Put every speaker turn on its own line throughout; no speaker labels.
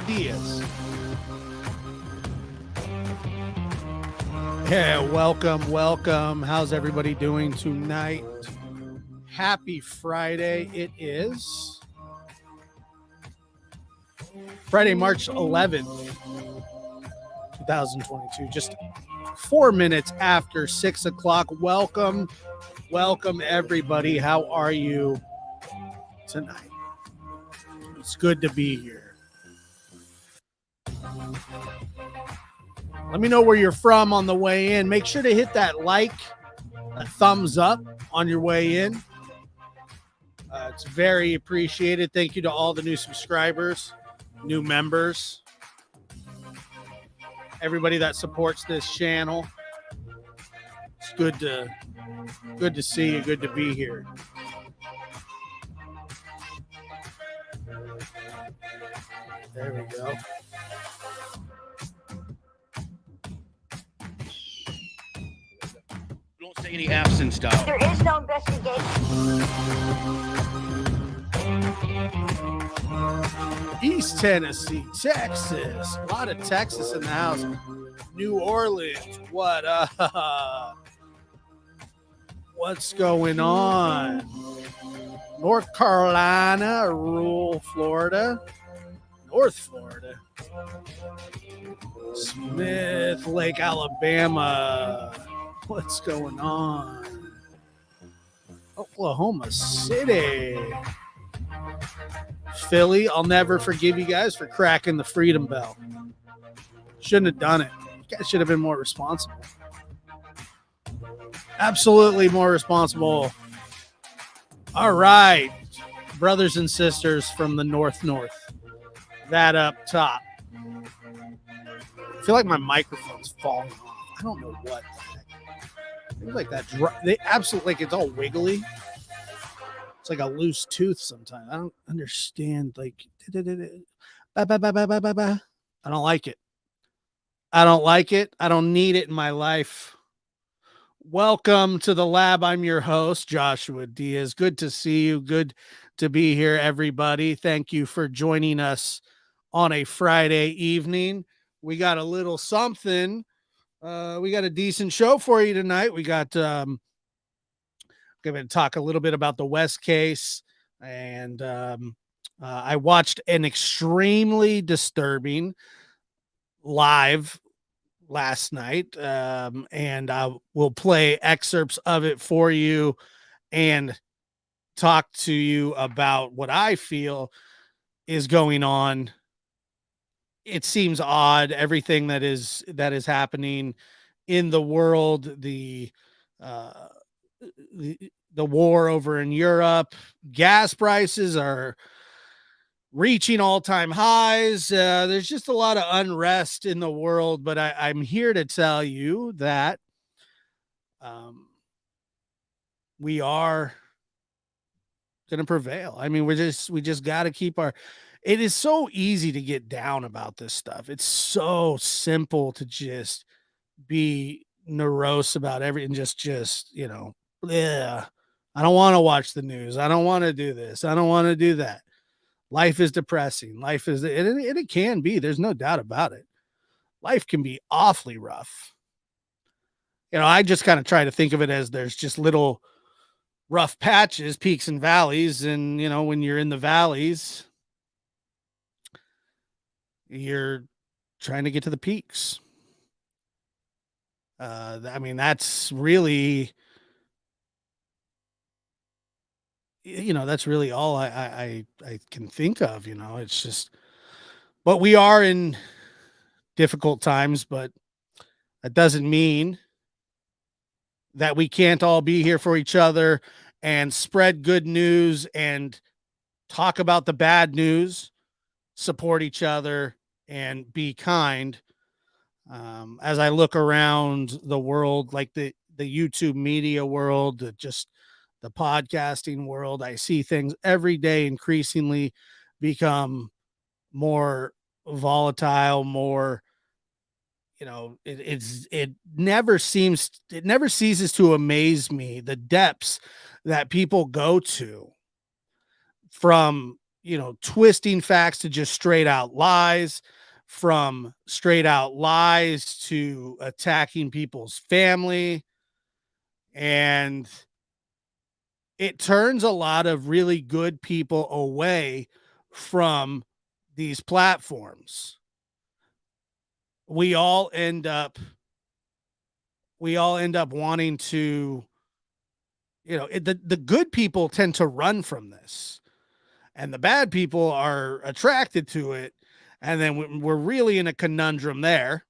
Diaz. Yeah, welcome. How's everybody doing tonight? Happy Friday. It is Friday, March 11th, 2022. Just 4 minutes after 6 o'clock. Welcome, everybody. How are you tonight? It's good to be here. Let me know where you're from on the way in. Make sure to hit that like, a thumbs up on your way in. It's very appreciated. Thank you to all the new subscribers, new members, everybody that supports this channel. It's good to see you. Good to be here. There we go.
Don't say any absence stuff.
There is no investigation.
East Tennessee, Texas. A lot of Texas in the house. New Orleans. What up? What's going on? North Carolina, rural Florida. North Florida. Smith Lake, Alabama. What's going on? Oklahoma City. Philly, I'll never forgive you guys for cracking the Freedom Bell. Shouldn't have done it. You guys should have been more responsible. Absolutely more responsible. All right, brothers and sisters from the North. That up top. I feel like my microphone's falling off. I don't know what the heck. It's like that. They absolutely, like, it's all wiggly. It's like a loose tooth sometimes. I don't understand. Like, I don't like it. I don't need it in my life. Welcome to the lab. I'm your host, Joshua Diaz. Good to see you. Good to be here, everybody. Thank you for joining us on a Friday evening. We got a little something. We got a decent show for you tonight. We got going to talk a little bit about the West case, and I watched an extremely disturbing live last night, and I will play excerpts of it for you and talk to you about what I feel is going on. It seems odd, everything that is happening in the world, the war over in Europe. Gas prices are reaching all-time highs. There's just a lot of unrest in the world, but I'm here to tell you that we are going to prevail. I mean, we just got to keep our. It is so easy to get down about this stuff. It's so simple to just be morose about everything. Just yeah. I don't want to watch the news. I don't want to do this. I don't want to do that. Life is depressing. Life is, and it can be. There's no doubt about it. Life can be awfully rough. I just kind of try to think of it as there's just little rough patches, peaks and valleys. And, when you're in the valleys, you're trying to get to the peaks. I mean, that's really, that's really all I can think of. It's just, but we are in difficult times, but that doesn't mean that we can't all be here for each other and spread good news and talk about the bad news, support each other, and be kind. As I look around the world, like the YouTube media world, just the podcasting world, I see things every day increasingly become more volatile, more, it never ceases to amaze me the depths that people go to from twisting facts to just straight out lies, from straight out lies to attacking people's family. And it turns a lot of really good people away from these platforms. We all end up wanting to, the good people tend to run from this, and the bad people are attracted to it. And then we're really in a conundrum there,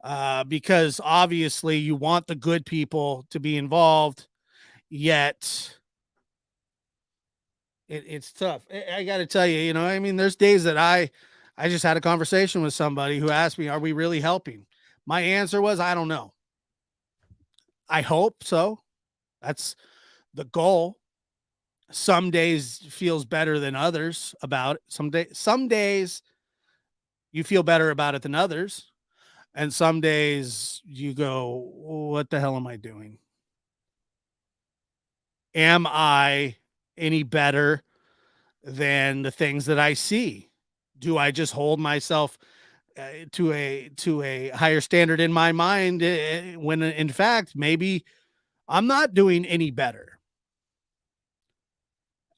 because obviously you want the good people to be involved, yet it's tough. I got to tell you, I mean, there's days that I just had a conversation with somebody who asked me, "Are we really helping?" My answer was, "I don't know. I hope so. That's the goal." Some days feels better than others about it. Some days you feel better about it than others, and some days you go, "What the hell am I doing? Am I any better than the things that I see? Do I just hold myself to a higher standard in my mind, when in fact maybe I'm not doing any better?"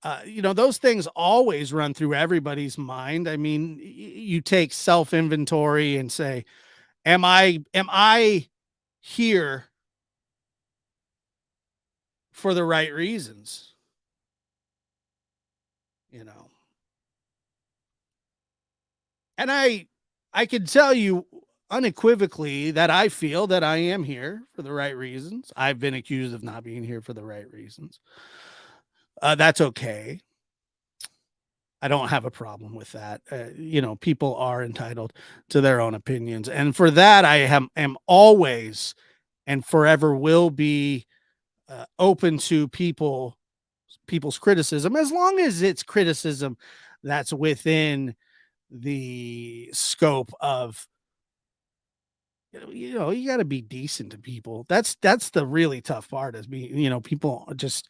Those things always run through everybody's mind. I mean, you take self inventory and say, am I here for the right reasons? You know, and I can tell you unequivocally that I feel that I am here for the right reasons. I've been accused of not being here for the right reasons. That's okay. I don't have a problem with that. People are entitled to their own opinions. And for that, am always and forever will be open to people's criticism, as long as it's criticism that's within the scope of, you got to be decent to people. That's the really tough part, is being, people just,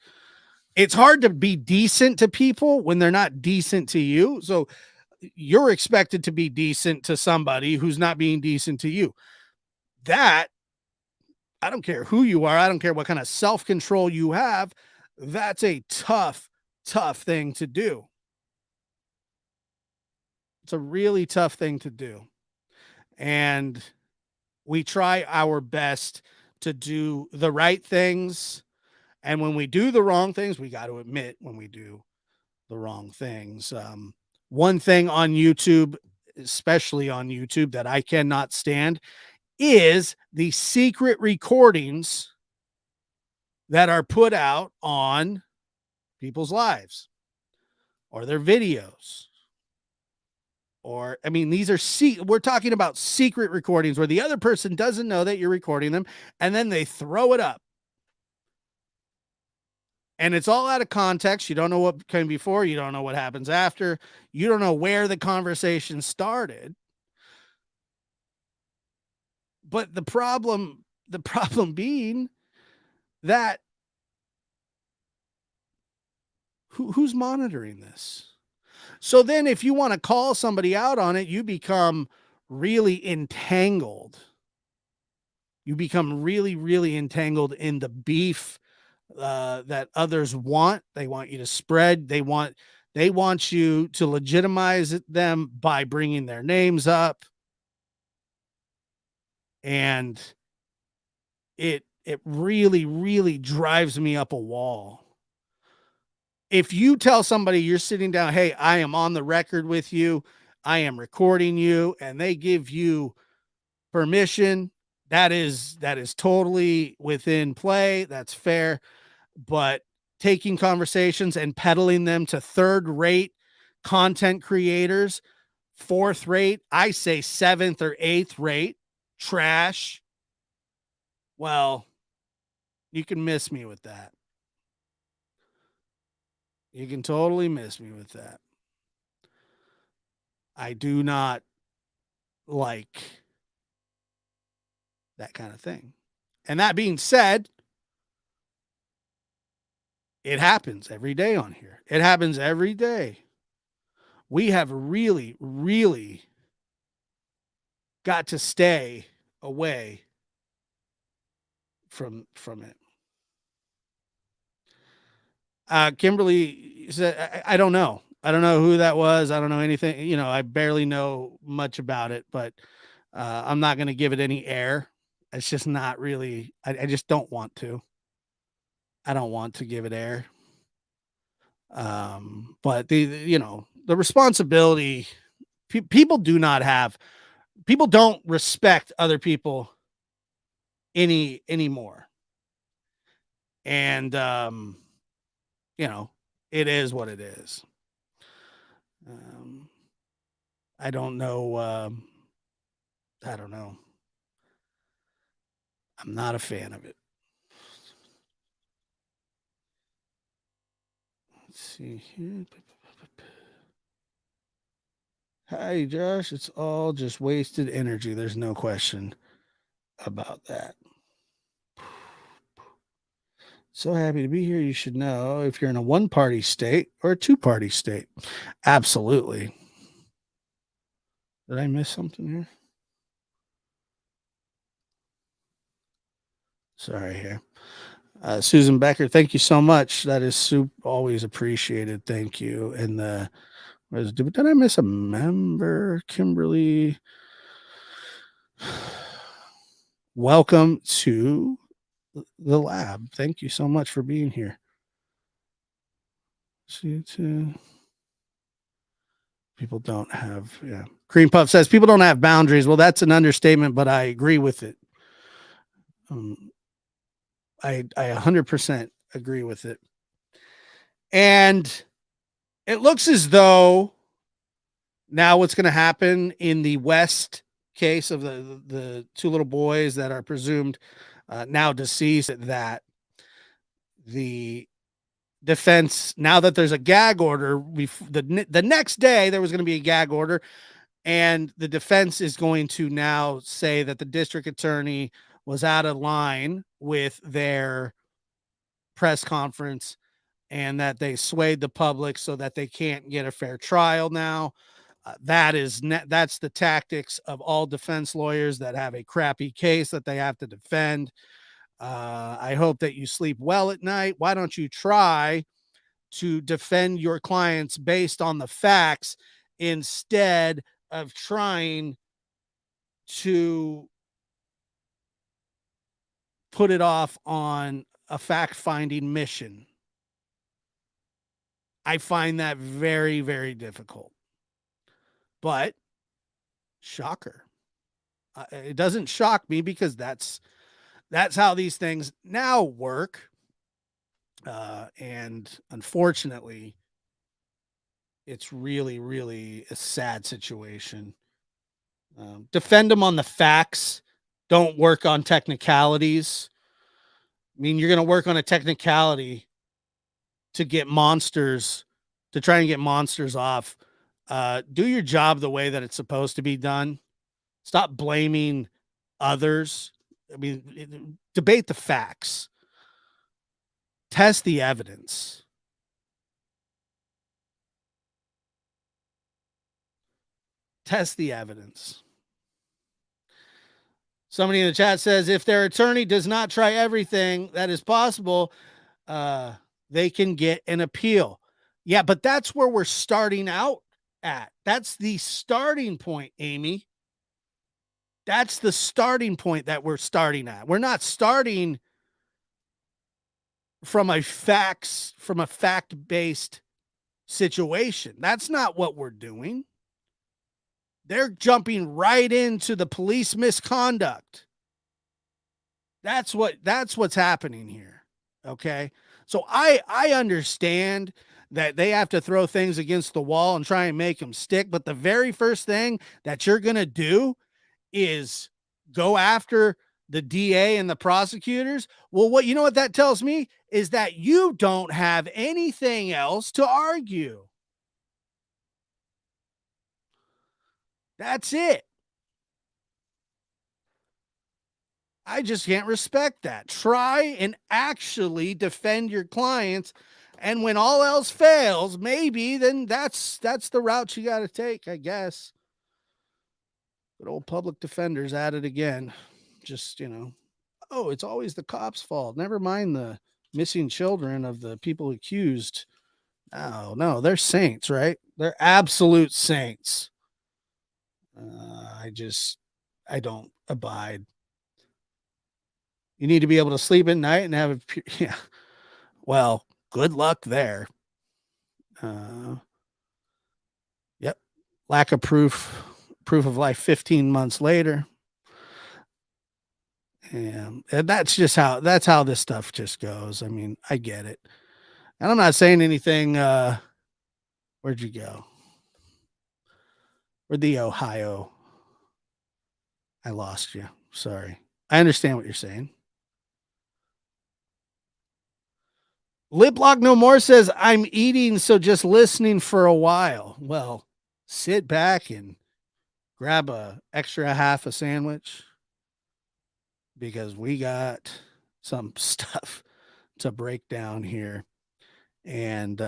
it's hard to be decent to people when they're not decent to you. So you're expected to be decent to somebody who's not being decent to you. That, I don't care who you are, I don't care what kind of self-control you have, that's a tough thing to do. It's a really tough thing to do. And we try our best to do the right things. And when we do the wrong things, we got to admit when we do the wrong things. One thing on YouTube, especially on YouTube, that I cannot stand is the secret recordings that are put out on people's lives or their videos. Or, I mean, we're talking about secret recordings where the other person doesn't know that you're recording them, and then they throw it up. And it's all out of context. You don't know what came before. You don't know what happens after. You don't know where the conversation started. But the problem being that who's monitoring this? So then if you want to call somebody out on it, you become really entangled. You become really, really entangled in the beef that others want. They want you to spread. They want you to legitimize them by bringing their names up, and it really, really drives me up a wall. If you tell somebody you're sitting down, "Hey, I am on the record with you, I am recording you," and they give you permission, that is totally within play. That's fair. But taking conversations and peddling them to third rate content creators, fourth rate, I say seventh or eighth rate trash, well, you can miss me with that. You can totally miss me with that. I do not like that kind of thing. And that being said, It happens every day on here. It happens every day. We have really, really got to stay away from it. Kimberly said, I don't know. I don't know who that was. I don't know anything. You know, I barely know much about it, but I'm not going to give it any air. It's just not really, I just don't want to. I don't want to give it air. But you know, the responsibility, people do not have, people don't respect other people anymore. And, you know, it is what it is. Um, I don't know. I don't know. I'm not a fan of it. Let's see here. Hi, Josh. It's all just wasted energy. There's no question about that. So happy to be here. You should know if you're in a one party state or a two party state. Absolutely. Did I miss something here? Sorry here. Susan Becker, thank you so much. That is always appreciated. Thank you. And did I miss a member? Kimberly, welcome to the lab. Thank you so much for being here. See, people don't have, yeah. Cream Puff says people don't have boundaries. Well, that's an understatement, but I agree with it. I 100% agree with it. And it looks as though now what's going to happen in the West case of the two little boys that are presumed now deceased, that the defense, now that there's a gag order, the next day there was going to be a gag order, and the defense is going to now say that the district attorney was out of line with their press conference and that they swayed the public so that they can't get a fair trial now. That's the tactics of all defense lawyers that have a crappy case that they have to defend. I hope that you sleep well at night. Why don't you try to defend your clients based on the facts instead of trying to put it off on a fact-finding mission? I find that very, very difficult. But shocker. It doesn't shock me because that's how these things now work. And unfortunately, it's really, really a sad situation. Defend them on the facts. Don't work on technicalities. I mean, you're going to work on a technicality to get monsters, to try and get monsters off. Do your job the way that it's supposed to be done. Stop blaming others. I mean, debate the facts. Test the evidence. Test the evidence. Somebody in the chat says if their attorney does not try everything that is possible, they can get an appeal. Yeah, but that's where we're starting out at. That's the starting point, Amy. That's the starting point that we're starting at. We're not starting from a fact-based situation. That's not what we're doing. They're jumping right into the police misconduct. That's what's happening here. Okay. So I understand that they have to throw things against the wall and try and make them stick. But the very first thing that you're going to do is go after the DA and the prosecutors. Well, you know what that tells me is that you don't have anything else to argue. That's it. I just can't respect that. Try and actually defend your clients. And when all else fails, maybe then that's the route you got to take, I guess. Good old public defenders at it again. Just, oh, it's always the cops' fault. Never mind the missing children of the people accused. No, they're saints, right? They're absolute saints. I don't abide. You need to be able to sleep at night and have a, yeah. Well, good luck there. Uh, yep. Lack of proof of life 15 months later. And that's how this stuff just goes. I mean, I get it. And I'm not saying anything. Where'd you go? Where'd the Ohio? I lost you. Sorry. I understand what you're saying. Liplock No More says, I'm eating, so just listening for a while. Well, sit back and grab a extra half a sandwich because we got some stuff to break down here. And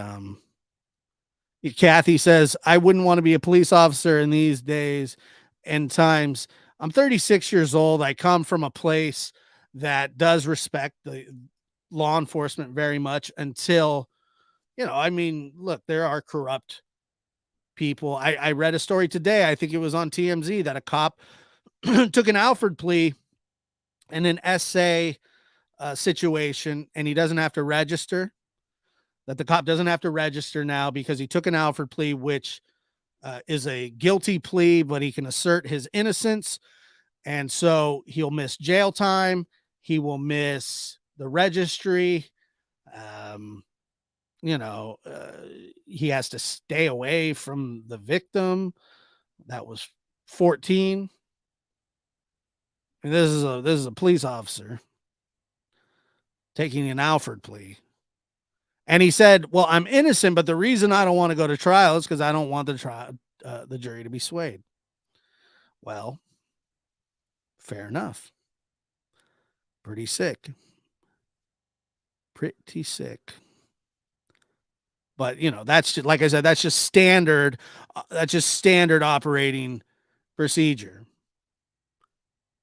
Kathy says, I wouldn't want to be a police officer in these days and times. I'm 36 years old. I come from a place that does respect the law enforcement very much until, I mean, look, there are corrupt people. I read a story today, I think it was on TMZ, that a cop took an Alford plea in an essay situation, and he doesn't have to register. That the cop doesn't have to register now because he took an Alford plea, which is a guilty plea, but he can assert his innocence. And so he'll miss jail time. He will miss the registry. Um, he has to stay away from the victim. That was 14. And this is a police officer taking an Alford plea. And he said, well, I'm innocent, but the reason I don't want to go to trial is because I don't want the jury to be swayed. Well, fair enough. Pretty sick. Pretty sick. But, that's just, like I said, that's just standard. That's just standard operating procedure.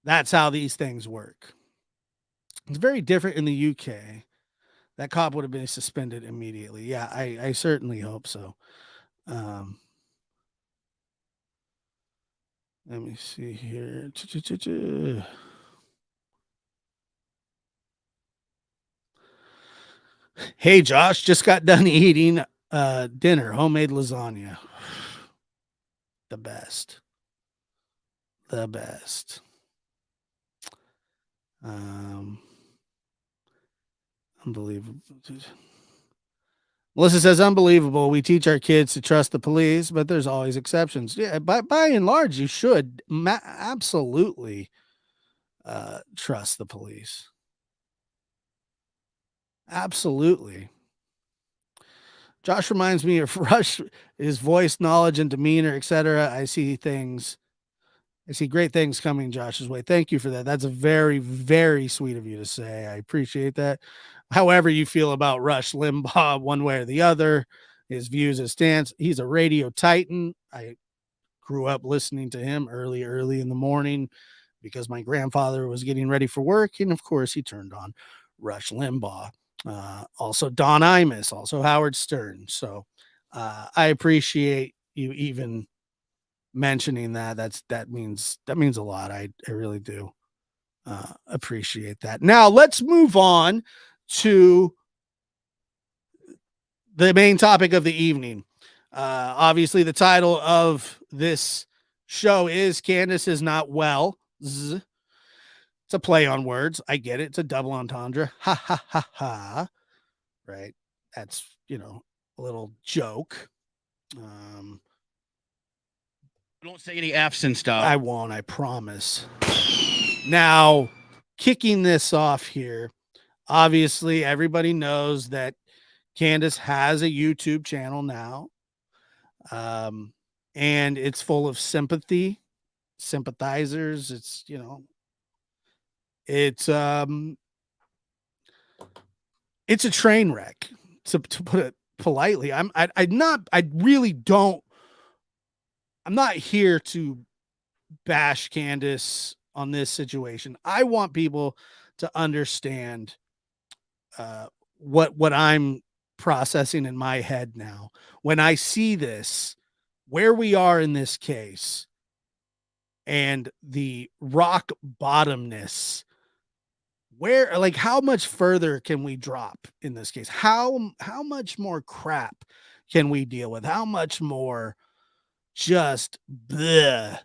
That's how these things work. It's very different in the UK. That cop would have been suspended immediately. Yeah, I certainly hope so. Let me see here. Hey, Josh, just got done eating dinner, homemade lasagna. The best. The best. Unbelievable. Melissa says, unbelievable. We teach our kids to trust the police, but there's always exceptions. Yeah, by and large, you should absolutely trust the police. Absolutely. Josh reminds me of Rush, his voice, knowledge, and demeanor, etc. I see great things coming Josh's way. Thank you for that. That's a very, very sweet of you to say. I appreciate that. However you feel about Rush Limbaugh, one way or the other, his views, his stance, he's a radio titan. I grew up listening to him early in the morning because my grandfather was getting ready for work. And of course, he turned on Rush Limbaugh. Also Don Imus, also Howard Stern. So I appreciate you even mentioning that. That means a lot. I really do appreciate that. Now let's move on to the main topic of the evening. Obviously, the title of this show is Candace is not well. It's a play on words. I get it. It's a double entendre. Ha ha ha ha. Right. That's, a little joke.
Don't say any F's and stuff.
I won't, I promise. Now, kicking this off here, obviously everybody knows that Candace has a YouTube channel now. And it's full of sympathizers. It's, It's it's a train wreck, to put it politely. I really don't. I'm not here to bash Candace on this situation. I want people to understand uh, what I'm processing in my head now when I see this, where we are in this case, and the rock bottomness. Where, like, how much further can we drop in this case? How much more crap can we deal with? How much more just bleh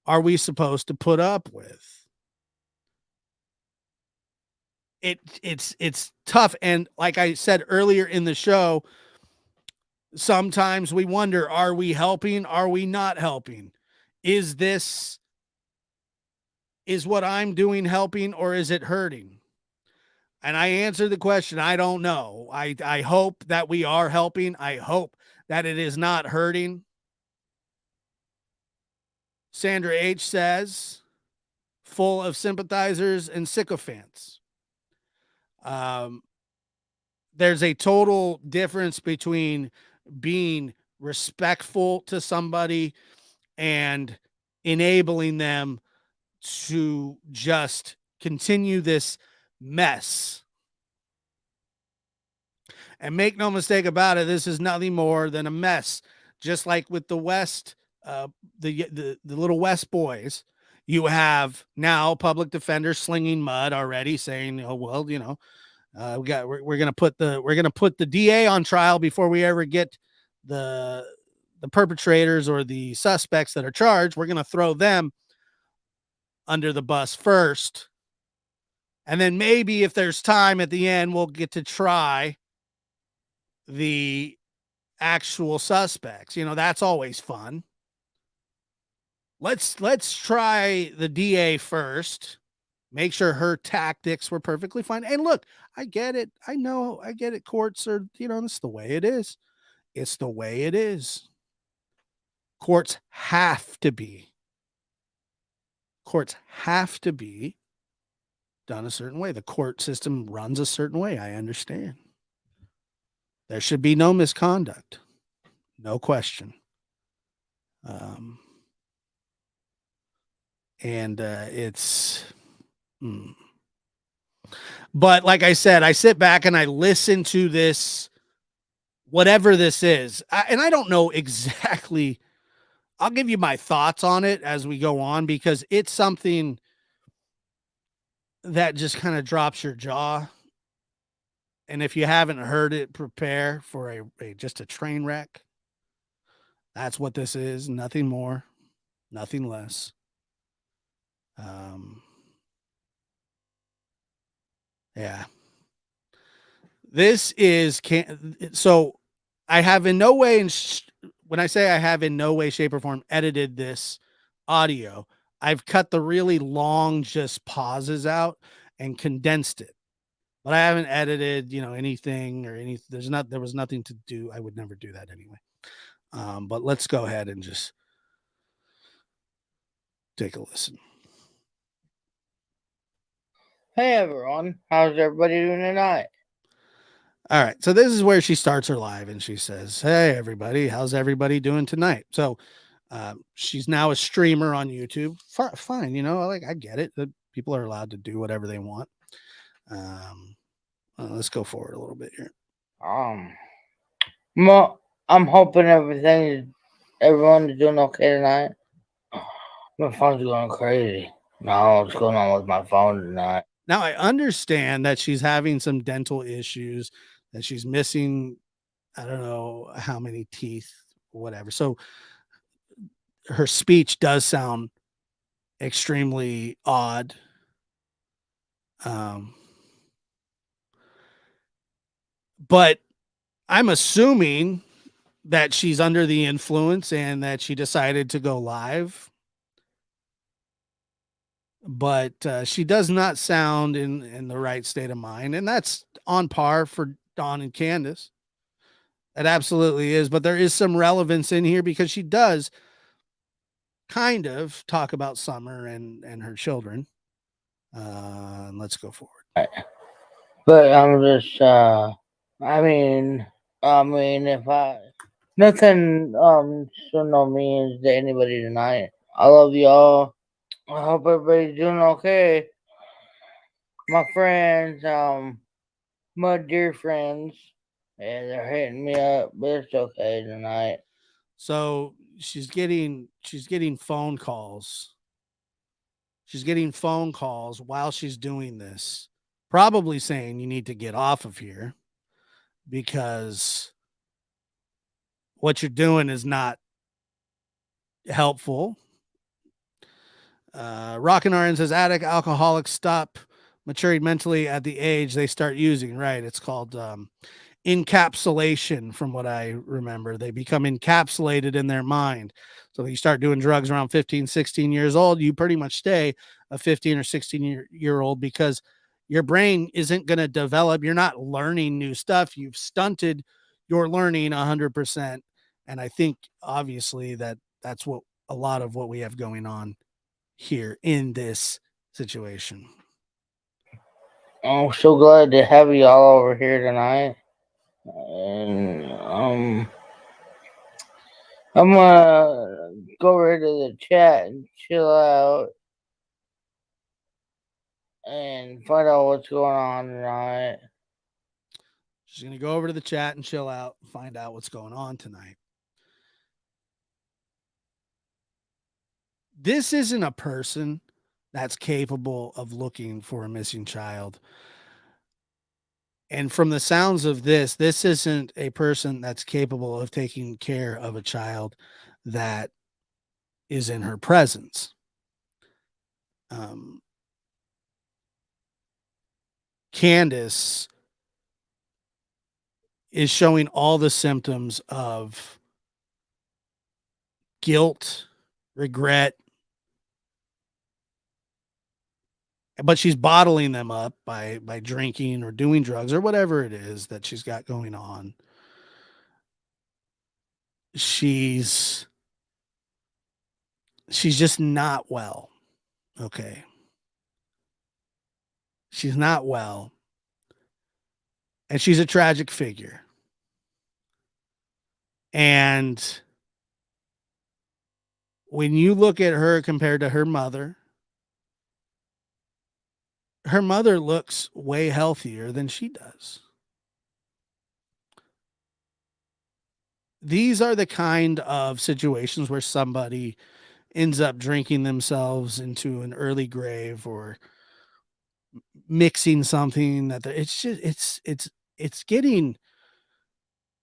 are we supposed to put up with? It's tough, and like I said earlier in the show, sometimes we wonder, are we helping? Are we not helping? Is this is what I'm doing helping, or is it hurting? And I answered the question, I don't know. I hope that we are helping. I hope that it is not hurting. Sandra H says, full of sympathizers and sycophants. Um, there's a total difference between being respectful to somebody and enabling them to just continue this mess. And make no mistake about it, this is nothing more than a mess. Just like with the West, uh, the little West boys, you have now public defenders slinging mud already, saying, "Oh well, we're gonna put the DA on trial before we ever get the the perpetrators or the suspects that are charged. We're gonna throw them under the bus first, and then maybe if there's time at the end, we'll get to try the actual suspects. That's always fun. Let's try the DA first. Make sure her tactics were perfectly fine. And look, I get it. I get it. Courts are, it's the way it is. It's the way it is. Courts have to be. Courts have to be done a certain way. The court system runs a certain way. I understand. There should be no misconduct. No question. Um, and it's But like I said, I sit back and I listen to this, whatever this is, and I don't know exactly. I'll give you my thoughts on it as we go on, because it's something that just kind of drops your jaw. And if you haven't heard it, prepare for just a train wreck. That's what this is. Nothing more, nothing less. Um, yeah. This is so I have in no way, when I say I have in no way, shape, or form edited this audio, I've cut the really long just pauses out and condensed it. But I haven't edited, anything or any. There was nothing to do. I would never do that anyway. But let's go ahead and just take a listen.
Hey everyone, how's everybody doing tonight?
All right. So this is where she starts her live and she says, "Hey everybody, how's everybody doing tonight?" So she's now a streamer on YouTube. Fine, I get it. That people are allowed to do whatever they want. Let's go forward a little bit here.
Well, I'm hoping everyone is doing okay tonight. My phone's going crazy. No, what's going on with my phone tonight?
Now I understand that she's having some dental issues, that she's missing, I don't know how many teeth, whatever. So her speech does sound extremely odd. But I'm assuming that she's under the influence and that she decided to go live. But she does not sound in the right state of mind. And that's on par for Dawn and Candace. It absolutely is. But there is some relevance in here because she does kind of talk about Summer and her children. Let's go forward.
But I'm just, I mean, if nothing, means to anybody tonight. I love y'all. I hope everybody's doing okay. My friends, my dear friends, yeah, they're hitting me up, but it's okay tonight.
So she's getting phone calls. She's getting phone calls while she's doing this, probably saying you need to get off of here because what you're doing is not helpful. Rockin' RN says addict alcoholics stop maturing mentally at the age they start using. Right. It's called encapsulation, from what I remember. They become encapsulated in their mind. So you start doing drugs around 15, 16 years old, you pretty much stay a 15 or 16 year old because your brain isn't going to develop. You're not learning new stuff. You've stunted your learning 100%. And I think obviously that's what a lot of what we have going on here in this situation.
I'm so glad to have you all over here tonight. And I'm gonna go over to the chat and chill out and find out what's going on tonight.
She's going to go over to the chat and chill out, find out what's going on tonight. This isn't a person that's capable of looking for a missing child. And from the sounds of this isn't a person that's capable of taking care of a child that is in her presence. Candace is showing all the symptoms of guilt, regret, but she's bottling them up by drinking or doing drugs or whatever it is that she's got going on. She's just not well. Okay. She's not well. And she's a tragic figure. And when you look at her compared to her mother looks way healthier than she does. These are the kind of situations where somebody ends up drinking themselves into an early grave or mixing something that it's getting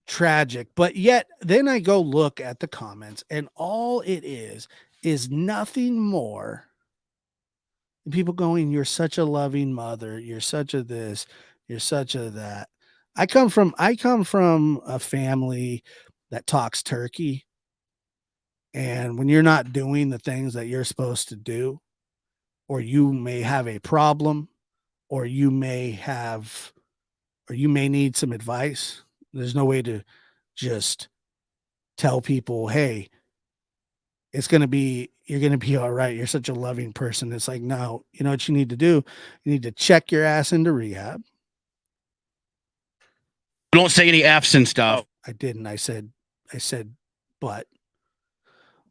tragic. But yet then I go look at the comments and all it is nothing more than people going, you're such a loving mother, you're such a this, you're such a that. I come from a family that talks turkey. And when you're not doing the things that you're supposed to do, or you may have a problem, or you may need some advice, there's no way to just tell people, hey, you're going to be all right. You're such a loving person. It's like, no, you know what you need to do? You need to check your ass into rehab.
Don't say any F's and stuff.
I didn't. I said, but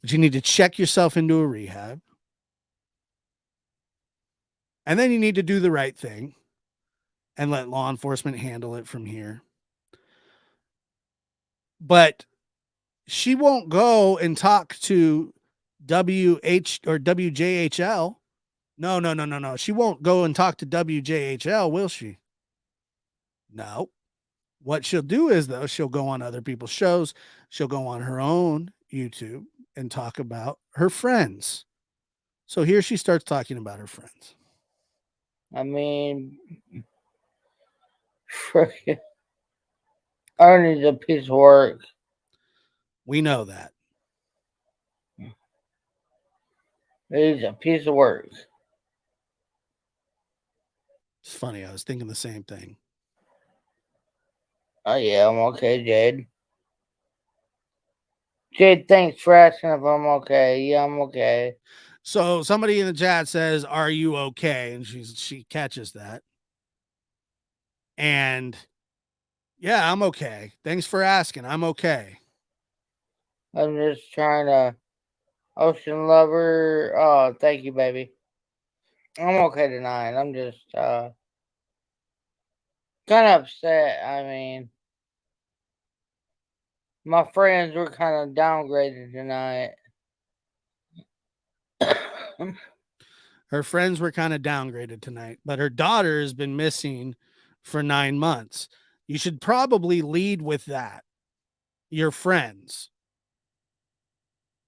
you need to check yourself into a rehab. And then you need to do the right thing and let law enforcement handle it from here. But she won't go and talk to WH or WJHL. No. She won't go and talk to WJHL, will she? No. What she'll do is, though, she'll go on other people's shows. She'll go on her own YouTube and talk about her friends. So here she starts talking about her friends.
I mean, freaking Ernie's a piece of work.
We know that.
He's a piece of work.
It's funny. I was thinking the same thing.
Oh, yeah, I'm okay, Jade. Jade, thanks for asking if I'm okay. Yeah, I'm okay.
So somebody in the chat says, "Are you okay?" And she catches that. And yeah, I'm okay. Thanks for asking. I'm okay.
I'm just trying to ocean lover. Oh, thank you, baby. I'm okay tonight. I'm just kind of upset. I mean, my friends were kind of downgraded tonight.
Her friends were kind of downgraded tonight, but her daughter has been missing for 9 months. You should probably lead with that. Your friends.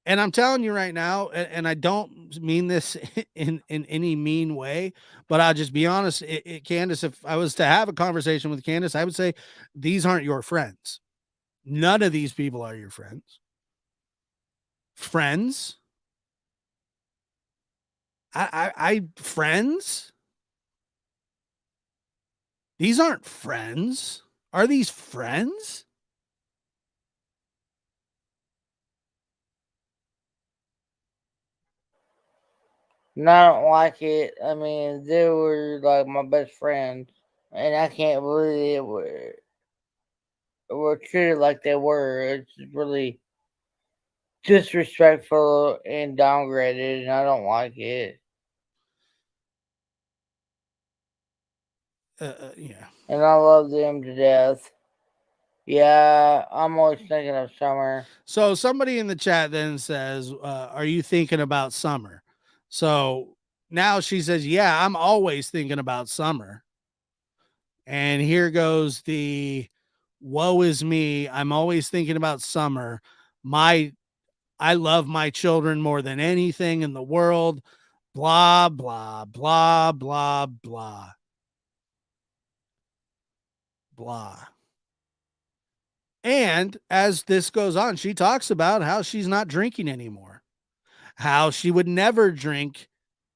And I'm telling you right now, and I don't mean this in any mean way, but I'll just be honest. Candace, if I was to have a conversation with Candace, I would say these aren't your friends. None of these people are your friends. Friends? I friends? These aren't friends. Are these friends?
And I don't like it. I mean, they were like my best friends, and I can't believe it were treated like they were. It's really disrespectful and downgraded, and I don't like it.
Yeah.
And I love them to death. Yeah, I'm always thinking of summer.
So somebody in the chat then says, "Are you thinking about summer?" So now she says, "Yeah, I'm always thinking about summer." And here goes the woe is me. I'm always thinking about summer. I love my children more than anything in the world. Blah, blah, blah, blah, blah, blah. And as this goes on, she talks about how she's not drinking anymore, how she would never drink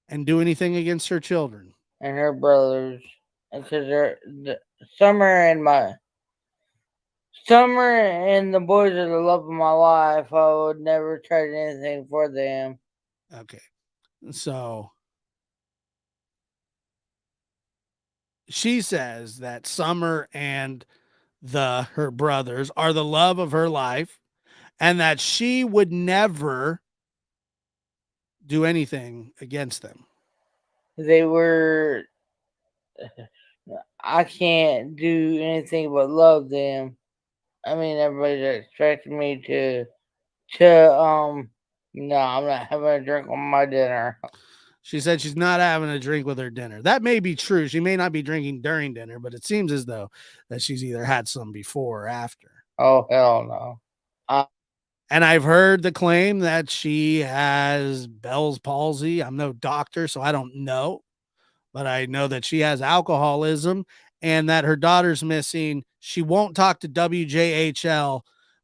and do anything against her children.
And her brothers, because Summer and the boys are the love of my life. I would never trade anything for them.
Okay. So she says that Summer and her brothers are the love of her life and that she would never do anything against them.
They were. I can't do anything but love them. I mean, everybody's expecting me to. No, I'm not having a drink on my dinner.
She said she's not having a drink with her dinner. That may be true. She may not be drinking during dinner, but it seems as though that she's either had some before or after.
Oh, hell no.
And I've heard the claim that she has Bell's palsy. I'm no doctor, so I don't know, but I know that she has alcoholism and that her daughter's missing. She won't talk to WJHL,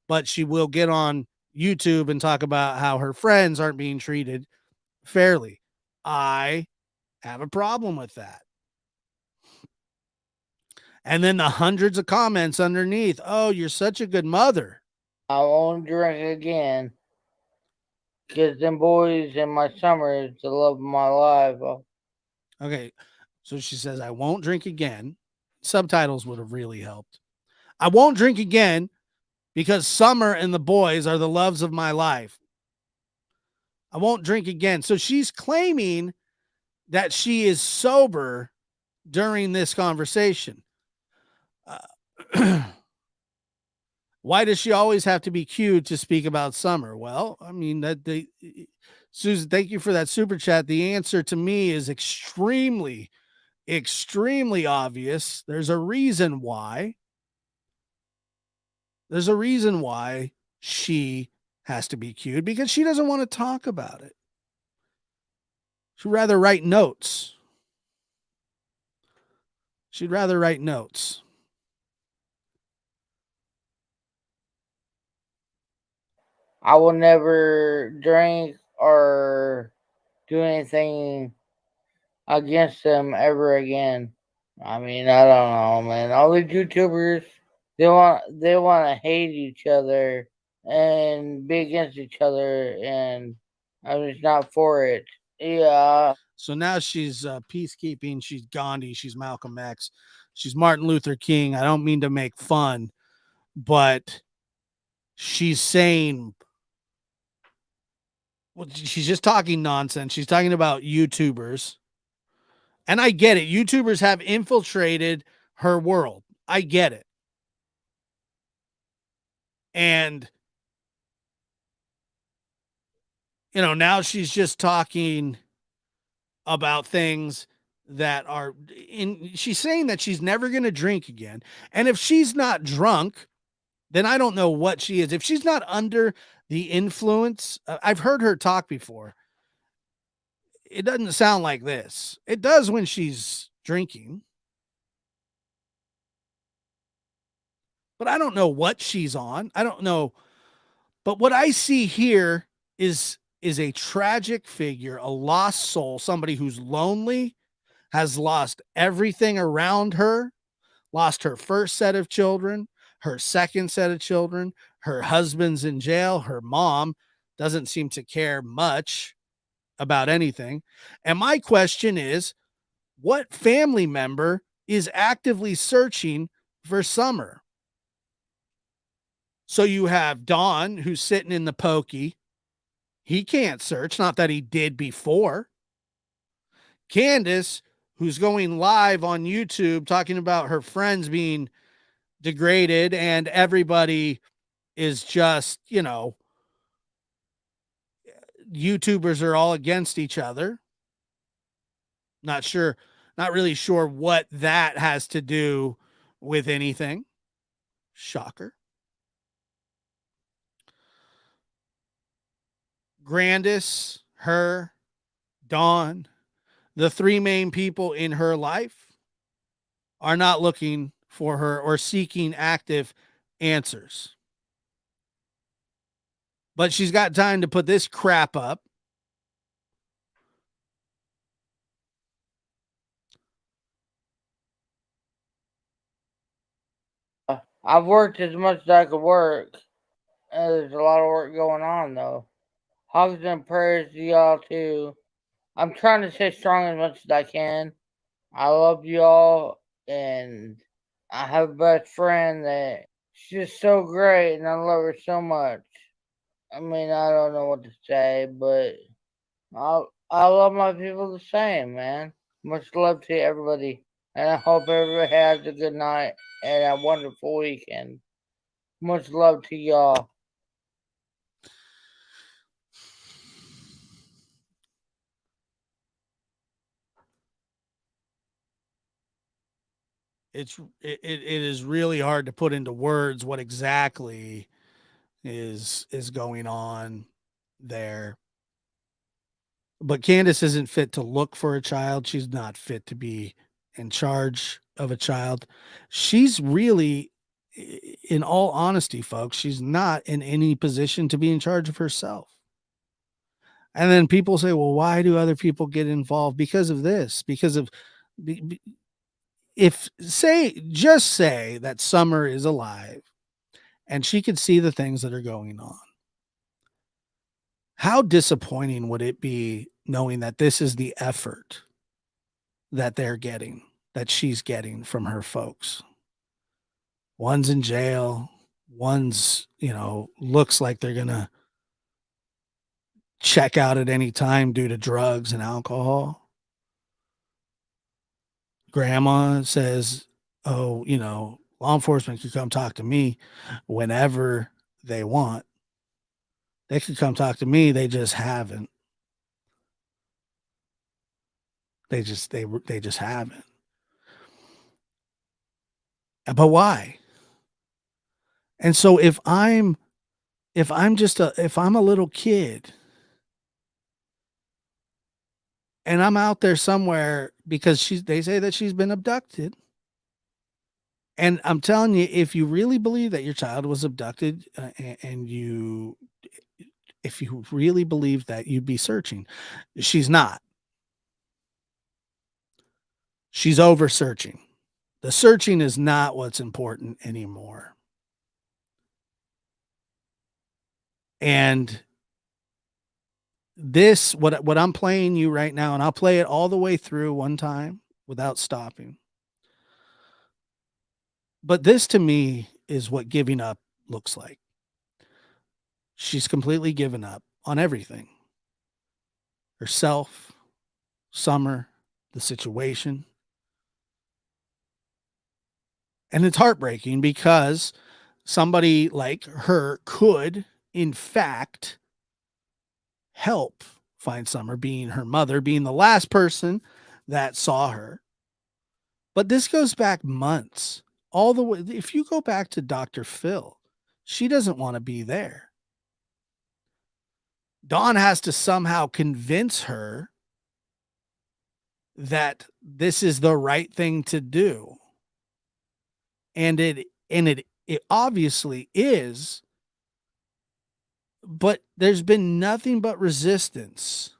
but she will get on YouTube and talk about how her friends aren't being treated fairly. I have a problem with that. And then the hundreds of comments underneath. Oh, you're such a good mother.
I won't drink again. Because them boys in my summer is the love of my life.
Okay. So she says, I won't drink again. Subtitles would have really helped. I won't drink again because Summer and the boys are the loves of my life. I won't drink again. So she's claiming that she is sober during this conversation. Why does she always have to be cued to speak about Summer? Well, I mean, Susan, thank you for that super chat. The answer to me is extremely, extremely obvious. There's a reason why. There's a reason why she has to be cued because she doesn't want to talk about it. She'd rather write notes. She'd rather write notes.
I will never drink or do anything against them ever again. I mean, I don't know, man. All these YouTubers, they want to hate each other and be against each other, and I'm just not for it. Yeah.
So now she's peacekeeping. She's Gandhi. She's Malcolm X. She's Martin Luther King. I don't mean to make fun, but she's saying, well, she's just talking nonsense. She's talking about YouTubers. And I get it. YouTubers have infiltrated her world. I get it. And, now she's just talking about things that are she's saying that she's never going to drink again. And if she's not drunk, then I don't know what she is. If she's not under the influence, I've heard her talk before. It doesn't sound like this. It does when she's drinking. But I don't know what she's on. I don't know. But what I see here is a tragic figure, a lost soul, somebody who's lonely, has lost everything around her, lost her first set of children, her second set of children, her husband's in jail, her mom doesn't seem to care much about anything. And my question is, what family member is actively searching for Summer? So you have Don, who's sitting in the pokey. He can't search, not that he did before. Candace, who's going live on YouTube talking about her friends being degraded and everybody is just, YouTubers are all against each other. Not sure, not really sure what that has to do with anything. Shocker. Grandis, her, Dawn, the three main people in her life are not looking for her or seeking active answers. But she's got time to put this crap up.
I've worked as much as I could work. There's a lot of work going on, though. Hugs and prayers to y'all, too. I'm trying to stay strong as much as I can. I love y'all, and I have a best friend that she's just so great, and I love her so much. I mean, I don't know what to say, but I love my people the same, man. Much love to everybody, and I hope everybody has a good night and a wonderful weekend. Much love to y'all.
It is really hard to put into words what exactly is going on there. But Candace isn't fit to look for a child. She's not fit to be in charge of a child. She's really, in all honesty, folks, she's not in any position to be in charge of herself. And then people say, well, why do other people get involved? Because of this, because of, just say that Summer is alive and she could see the things that are going on. How disappointing would it be knowing that this is the effort that they're getting, that she's getting from her folks? One's in jail, one's, looks like they're going to check out at any time due to drugs and alcohol. Grandma says, oh, law enforcement can come talk to me whenever they want. They could come talk to me. They just haven't. They just haven't. But why? And so if I'm a little kid and I'm out there somewhere because they say that she's been abducted. And I'm telling you, if you really believe that your child was abducted if you really believe that, you'd be searching. She's not. She's over searching. The searching is not what's important anymore. And this, what I'm playing you right now, and I'll play it all the way through one time without stopping. But this to me is what giving up looks like. She's completely given up on everything. Herself, Summer, the situation. And it's heartbreaking because somebody like her could, in fact, help find Summer, being her mother, being the last person that saw her. But this goes back months, all the way. If you go back to Dr. Phil, she doesn't want to be there. Dawn has to somehow convince her that this is the right thing to do. And it obviously is, but there's been nothing but resistance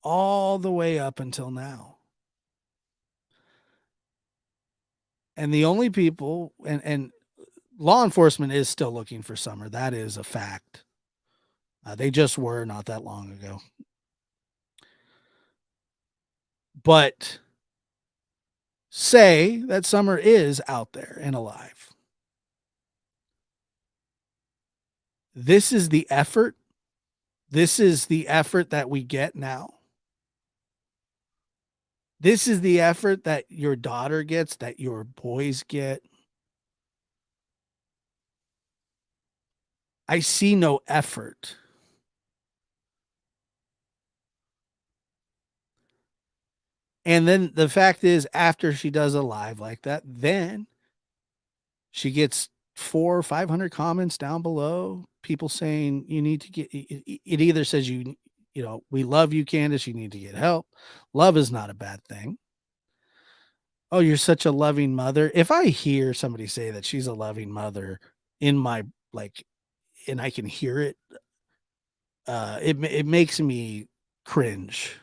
all the way up until now. And the only people, and law enforcement is still looking for Summer. That is a fact. They just were not that long ago. But say that Summer is out there and alive. This is the effort. This is the effort that we get now. This is the effort that your daughter gets, that your boys get. I see no effort. And then the fact is, after she does a live like that, then she gets 400 or 500 comments down below. People saying you need to get. It either says you know, we love you, Candace. You need to get help. Love is not a bad thing. Oh, you're such a loving mother. If I hear somebody say that she's a loving mother in my, like, and I can hear it, it makes me cringe.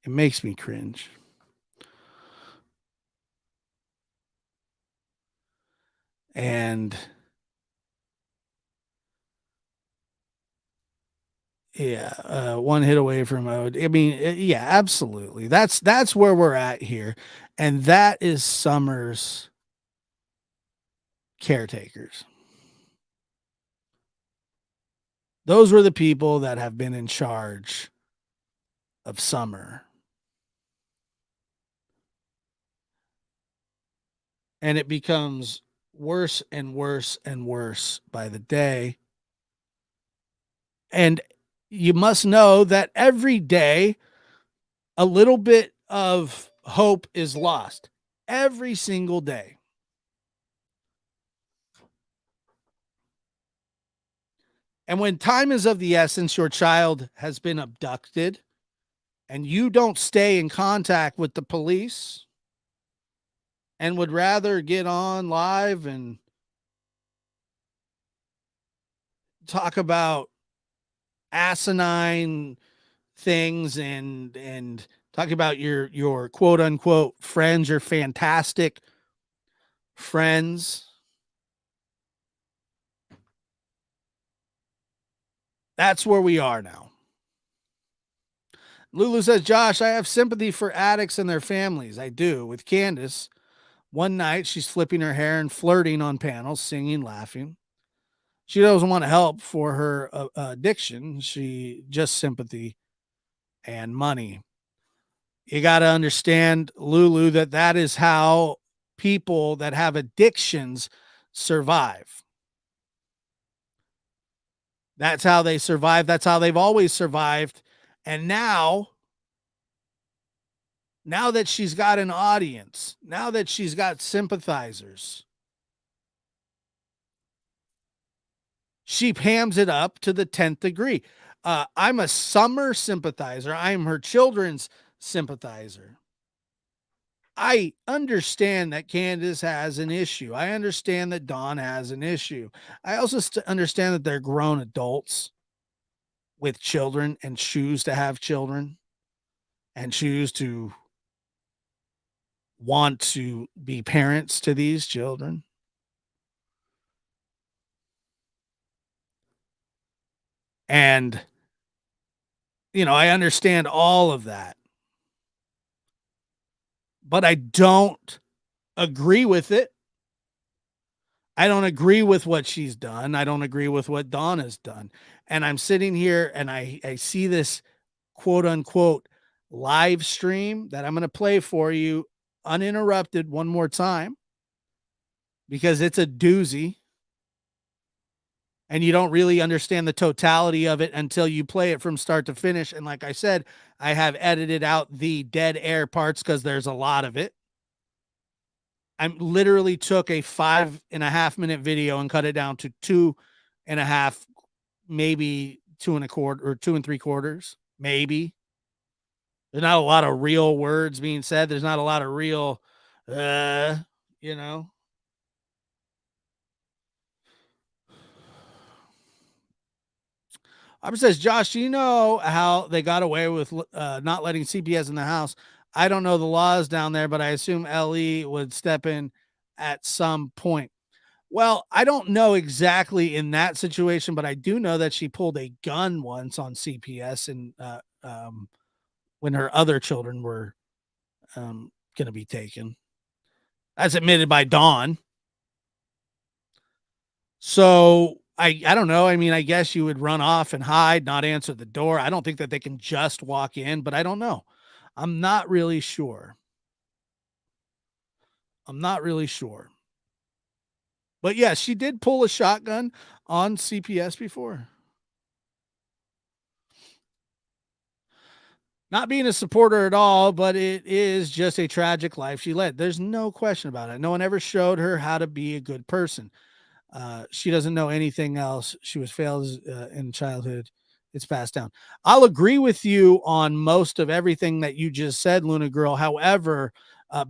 It makes me cringe. And yeah, one hit away from mode. I mean, yeah, absolutely. That's where we're at here, and that is Summer's caretakers. Those were the people that have been in charge of Summer. And it becomes worse and worse and worse by the day. And you must know that every day a little bit of hope is lost. Every single day. And when time is of the essence, your child has been abducted and you don't stay in contact with the police and would rather get on live and talk about asinine things and talk about your quote unquote friends, your fantastic friends. That's where we are now. Lulu says, Josh, I have sympathy for addicts and their families. I do. With Candace, one night she's flipping her hair and flirting on panels, singing, laughing. She doesn't want help for her addiction. She just sympathy and money. You got to understand, Lulu, that is how people that have addictions survive. That's how they survive. That's how they've always survived. And now that she's got an audience, now that she's got sympathizers, she hams it up to the 10th degree. I'm a Summer sympathizer. I'm her children's sympathizer. I understand that Candace has an issue. I understand that Dawn has an issue. I also understand that they're grown adults with children and choose to have children and choose to want to be parents to these children. And, I understand all of that, but I don't agree with it. I don't agree with what she's done. I don't agree with what Dawn has done. And I'm sitting here and I see this quote unquote live stream that I'm going to play for you uninterrupted one more time because it's a doozy and you don't really understand the totality of it until you play it from start to finish. And like I said, I have edited out the dead air parts because there's a lot of it. I literally took a 5.5 minute video and cut it down to 2.5, maybe 2.25 or 2 3/4, maybe. There's not a lot of real words being said. There's not a lot of real, you know. Albert says, Josh, do you know how they got away with not letting CPS in the house? I don't know the laws down there, but I assume LE would step in at some point. Well, I don't know exactly in that situation, but I do know that she pulled a gun once on CPS and when her other children were going to be taken. That's admitted by Dawn. So I don't know. I mean, I guess you would run off and hide, not answer the door. I don't think that they can just walk in, but I don't know. I'm not really sure. I'm not really sure. But yeah, she did pull a shotgun on CPS before. Not being a supporter at all, but it is just a tragic life she led. There's no question about it. No one ever showed her how to be a good person. She doesn't know anything else. She was failed in childhood. It's passed down. I'll agree with you on most of everything that you just said, Luna Girl. However,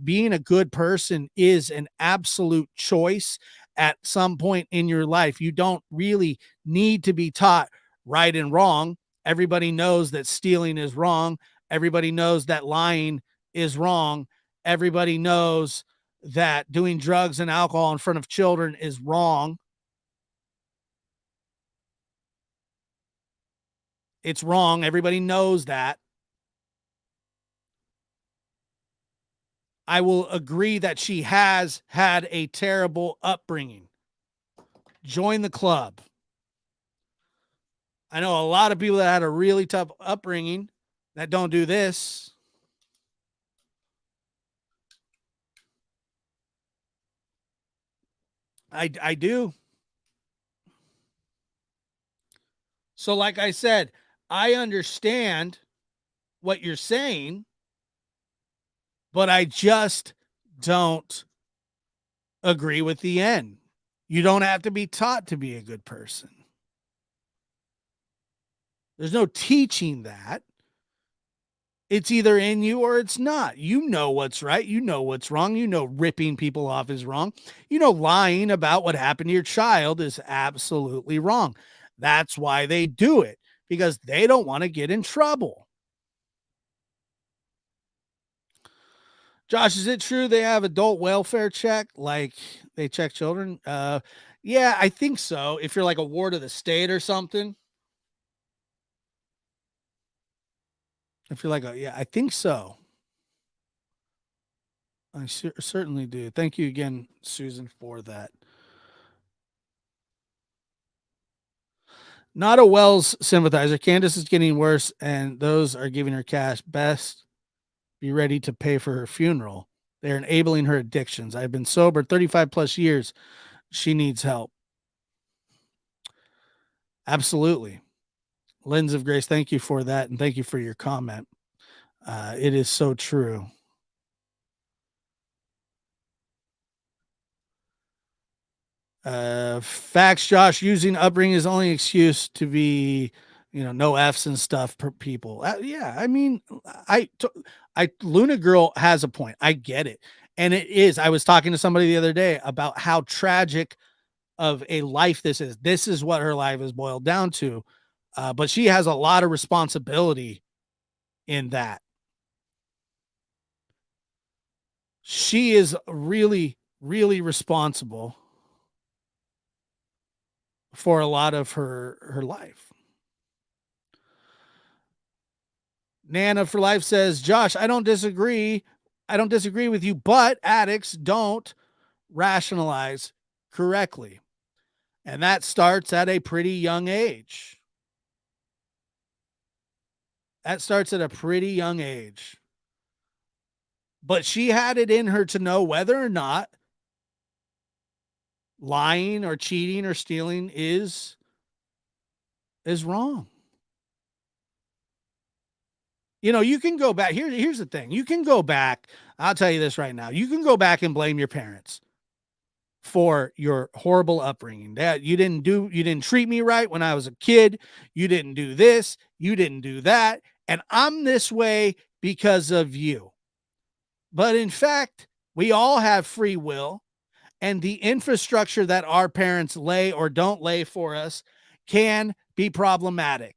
being a good person is an absolute choice at some point in your life. You don't really need to be taught right and wrong. Everybody knows that stealing is wrong. Everybody knows that lying is wrong. Everybody knows that doing drugs and alcohol in front of children is wrong. It's wrong. Everybody knows that. I will agree that she has had a terrible upbringing. Join the club. I know a lot of people that had a really tough upbringing that don't do this. I do. So, like I said, I understand what you're saying, but I just don't agree with the end. You don't have to be taught to be a good person. There's no teaching that. It's either in you or it's not. You know what's right. You know what's wrong. You know ripping people off is wrong. You know lying about what happened to your child is absolutely wrong. That's why they do it, because they don't want to get in trouble. Josh, is it true they have adult welfare check, like they check children? Yeah, I think so. If you're like a ward of the state or something. If you're like yeah, I think so. I certainly do. Thank you again, Susan, for that. Not a Wells sympathizer. Candace is getting worse, and those are giving her cash. Best be ready to pay for her funeral. They're enabling her addictions. I've been sober 35 plus years. She needs help. Absolutely. Lens of Grace, thank you for that, and thank you for your comment. It is so true. Facts, Josh. Using upbringing is only excuse to be, no F's and stuff per people. Yeah, I mean, Luna Girl has a point. I get it, and it is. I was talking to somebody the other day about how tragic of a life this is. This is what her life is boiled down to, but she has a lot of responsibility in that. She is really, really responsible for a lot of her life. Nana for Life says, Josh, I don't disagree. I don't disagree with you, but addicts don't rationalize correctly. And that starts at a pretty young age. That starts at a pretty young age. But she had it in her to know whether or not lying or cheating or stealing is wrong. You can go back. Here's the thing. You can go back. I'll tell you this right now. You can go back and blame your parents for your horrible upbringing. That you didn't treat me right when I was a kid. You didn't do this, you didn't do that, and I'm this way because of you. But in fact, we all have free will, and the infrastructure that our parents lay or don't lay for us can be problematic.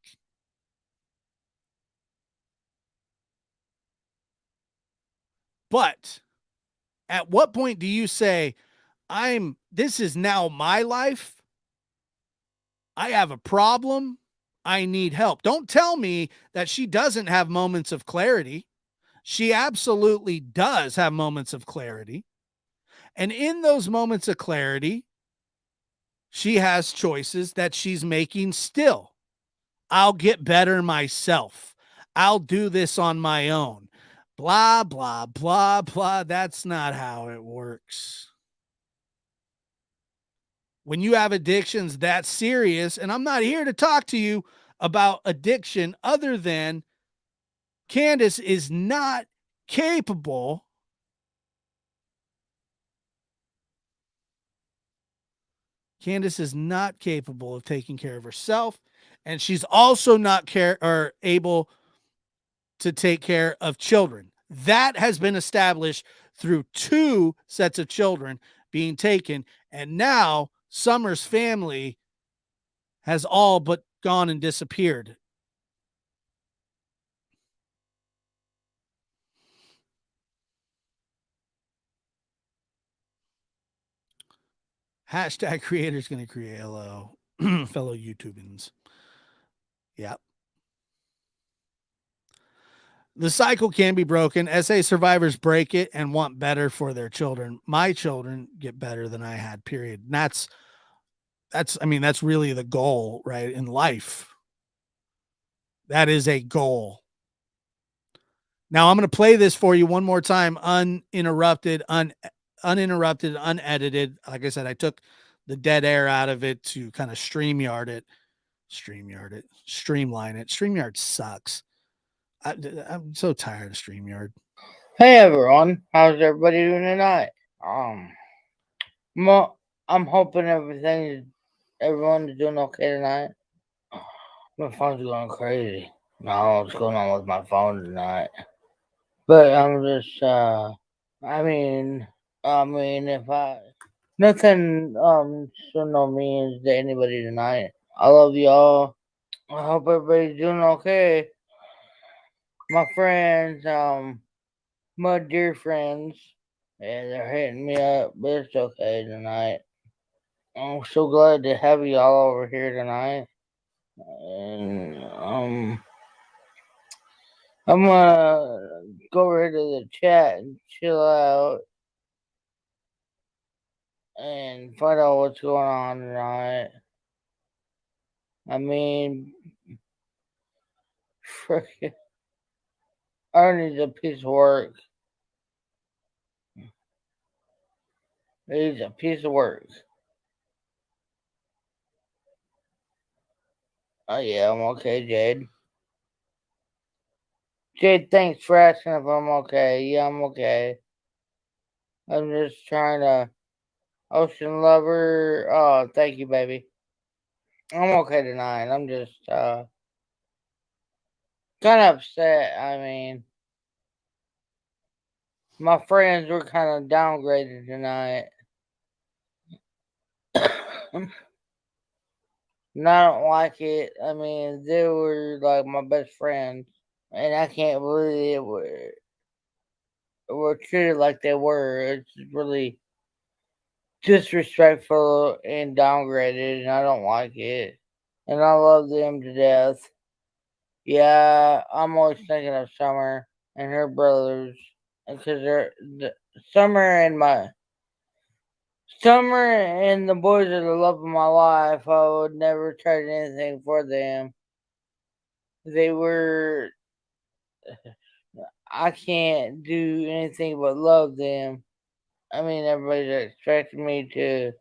But at what point do you say, this is now my life? I have a problem. I need help. Don't tell me that she doesn't have moments of clarity. She absolutely does have moments of clarity. And in those moments of clarity, she has choices that she's making still. I'll get better myself. I'll do this on my own. Blah, blah, blah, blah. That's not how it works. When you have addictions that serious, and I'm not here to talk to you about addiction other than Candace is not capable of taking care of herself, and she's also not able to take care of children. That has been established through 2 sets of children being taken, and now Summer's family has all but gone and disappeared. Hashtag creators going to create hello, fellow YouTubers. Yep. The cycle can be broken. SA survivors break it and want better for their children. My children get better than I had, period. And that's really the goal, right? In life. That is a goal. Now I'm going to play this for you one more time, uninterrupted, unedited. Like I said, I took the dead air out of it to kind of streamline it. StreamYard sucks. I'm so tired of StreamYard.
Hey everyone, how's everybody doing tonight? I'm hoping everyone's doing okay tonight. My phone's going crazy. I don't know what's going on with my phone tonight. But I'm just if nothing means to anybody tonight. I love y'all. I hope everybody's doing okay. My friends, my dear friends, yeah, they're hitting me up, but it's okay tonight. I'm so glad to have y'all over here tonight. And I'm gonna go over to the chat and chill out and find out what's going on tonight. I mean, freaking Ernie's a piece of work. He's a piece of work. Oh yeah, I'm okay, Jade. Jade, thanks for asking if I'm okay. Yeah, I'm okay. I'm just trying to Ocean Lover. Oh, thank you, baby. I'm okay tonight. I'm just kind of upset. I mean, my friends were kind of downgraded tonight. And I don't like it. I mean, they were like my best friends, and I can't believe were treated like they were. It's really disrespectful and downgraded, and I don't like it. And I love them to death. Yeah, I'm always thinking of Summer and her brothers because Summer and the boys are the love of my life. I would never trade anything for them. They were. I can't do anything but love them. I mean, everybody's expecting me to.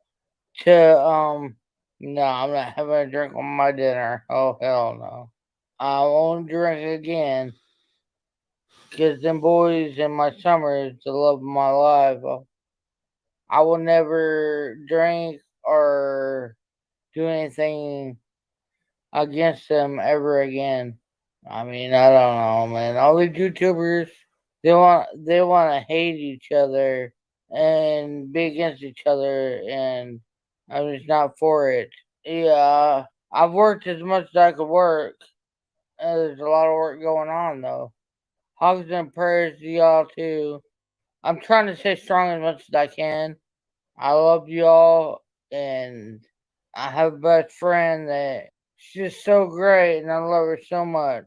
No, I'm not having a drink on my dinner. Oh hell no! I won't drink again. Because them boys in my Summer is the love of my life. I will never drink or do anything against them ever again. I mean, I don't know, man. All these YouTubers, they want to hate each other and be against each other, and I'm just not for it. Yeah, I've worked as much as I could work. There's a lot of work going on though. Hugs and prayers to y'all too. I'm trying to stay strong as much as I can. I love y'all, and I have a best friend that she's just so great, and I love her so much.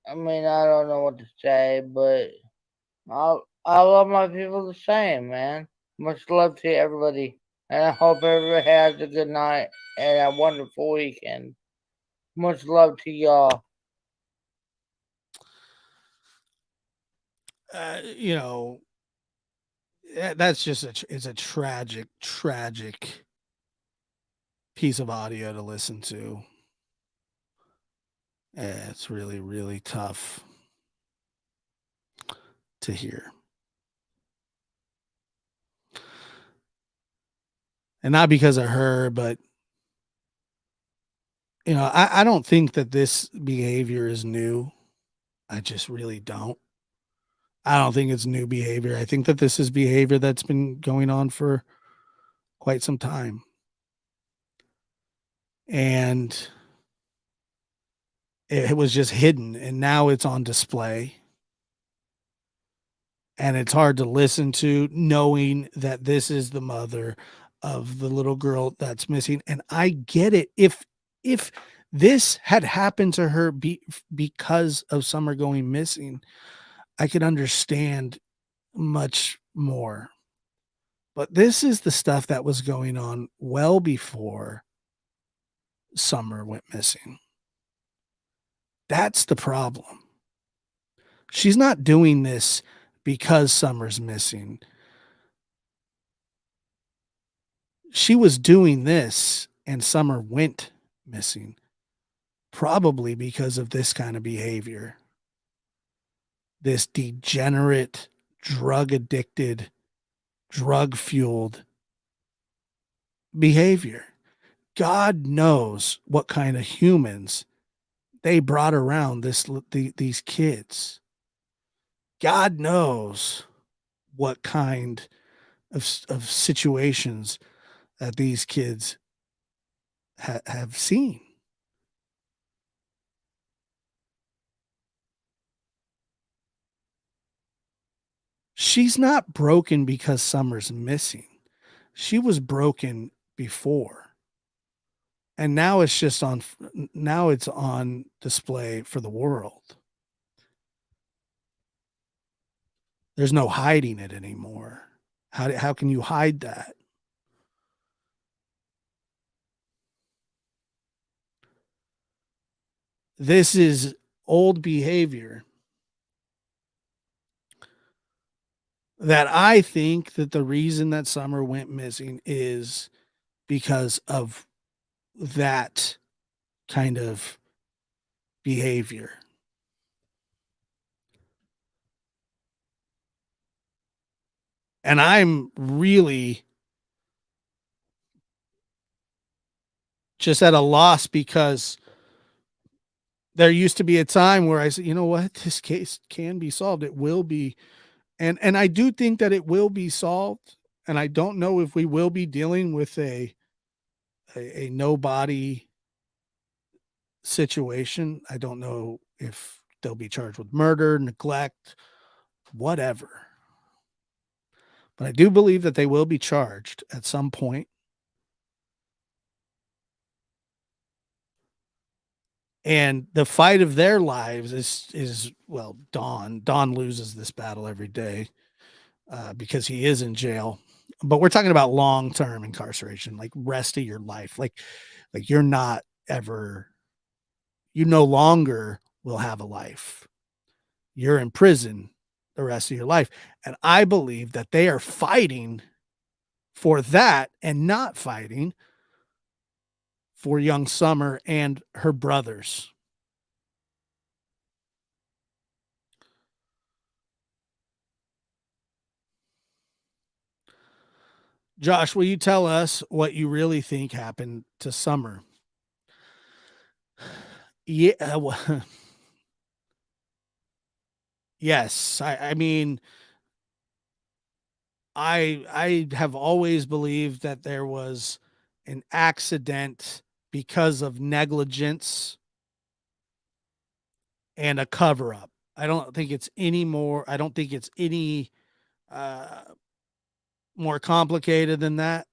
I mean, I don't know what to say, but I love my people the same, man. Much love to everybody, and I hope everybody has a good night and a wonderful weekend. Much love to y'all.
You know, that's just it's a tragic piece of audio to listen to. It's really tough to hear. And not because of her, but I don't think that this behavior is new. I just really don't. I don't think it's new behavior. I think that this is behavior that's been going on for quite some time. And it was just hidden and now it's on display. And it's hard to listen to knowing that this is the mother of the little girl that's missing. And I get it. If this had happened to her because of Summer going missing, I could understand much more. But this is the stuff that was going on well before Summer went missing. That's the problem. She's not doing this because Summer's missing. She was doing this and Summer went missing, probably because of this kind of behavior. This degenerate, drug addicted, drug fueled behavior. God knows what kind of humans they brought around these kids. God knows what kind of situations that these kids have seen. She's not broken because Summer's missing. She was broken before. And now it's on display for the world. There's no hiding it anymore. How can you hide that? This is old behavior that I think that the reason that Summer went missing is because of that kind of behavior. And I'm really just at a loss because there used to be a time where I said, you know what, this case can be solved. It will be. And I do think that it will be solved. And I don't know if we will be dealing with a no body situation. I don't know if they'll be charged with murder, neglect, whatever. But I do believe that they will be charged at some point. And the fight of their lives is well, Don loses this battle every day because he is in jail. But we're talking about long term incarceration, like rest of your life, like you're not ever, you no longer will have a life. You're in prison the rest of your life, and I believe that they are fighting for that and not fighting for young Summer and her brothers. Josh, will you tell us what you really think happened to Summer? Yeah, well, yes. I mean, I have always believed that there was an accident because of negligence and a cover up. I don't think it's any more. I don't think it's any uh, more complicated than that.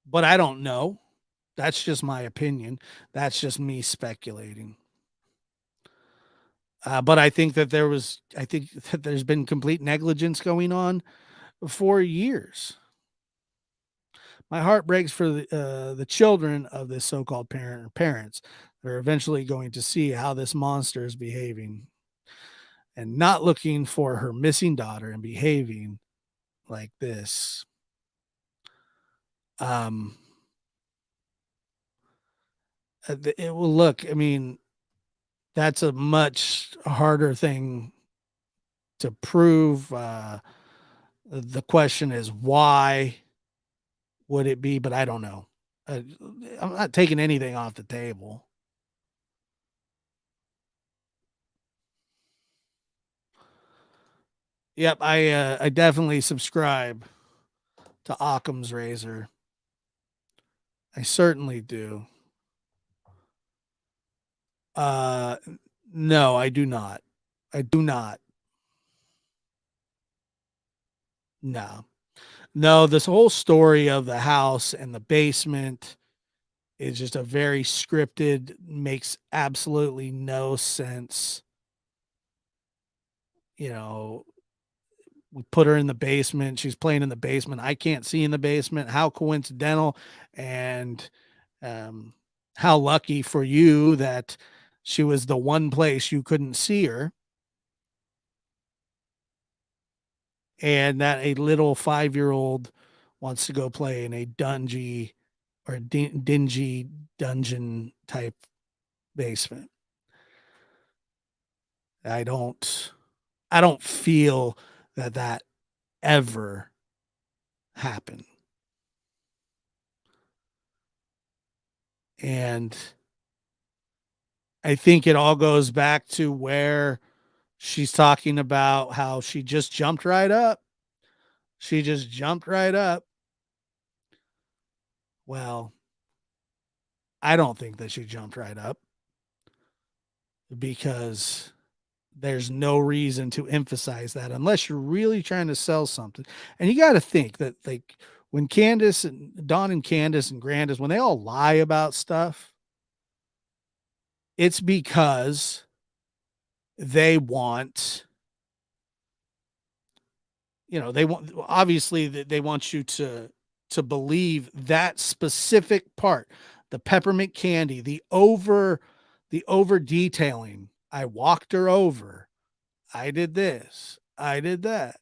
But I don't know. That's just my opinion. That's just me speculating. But I think that I think that there's been complete negligence going on for years. My heart breaks for the children of this so-called parents that are eventually going to see how this monster is behaving and not looking for her missing daughter and behaving like this. Um, it will look. I mean, that's a much harder thing to prove. The question is why would it be? But I don't know. Uh, I'm not taking anything off the table. Yep, I definitely subscribe to Occam's razor. I certainly do. Uh no, I do not. I do not. No. No, this whole story of the house and the basement is just a very scripted, makes absolutely no sense. You know, we put her in the basement. She's playing in the basement. I can't see in the basement. How coincidental and um, how lucky for you that she was the one place you couldn't see her, and that a little 5 year old wants to go play in a dungy or dingy dungeon type basement. I don't, I don't feel that that ever happened. And I think it all goes back to where she's talking about how she just jumped right up. She just jumped right up. Well, I don't think that she jumped right up because there's no reason to emphasize that unless you're really trying to sell something. And you got to think that, like, when Candace and Dawn and Candace and Grandis, when they all lie about stuff, it's because they want, they want, obviously they want you to believe that specific part, the peppermint candy, the over detailing. I walked her over. I did this. I did that.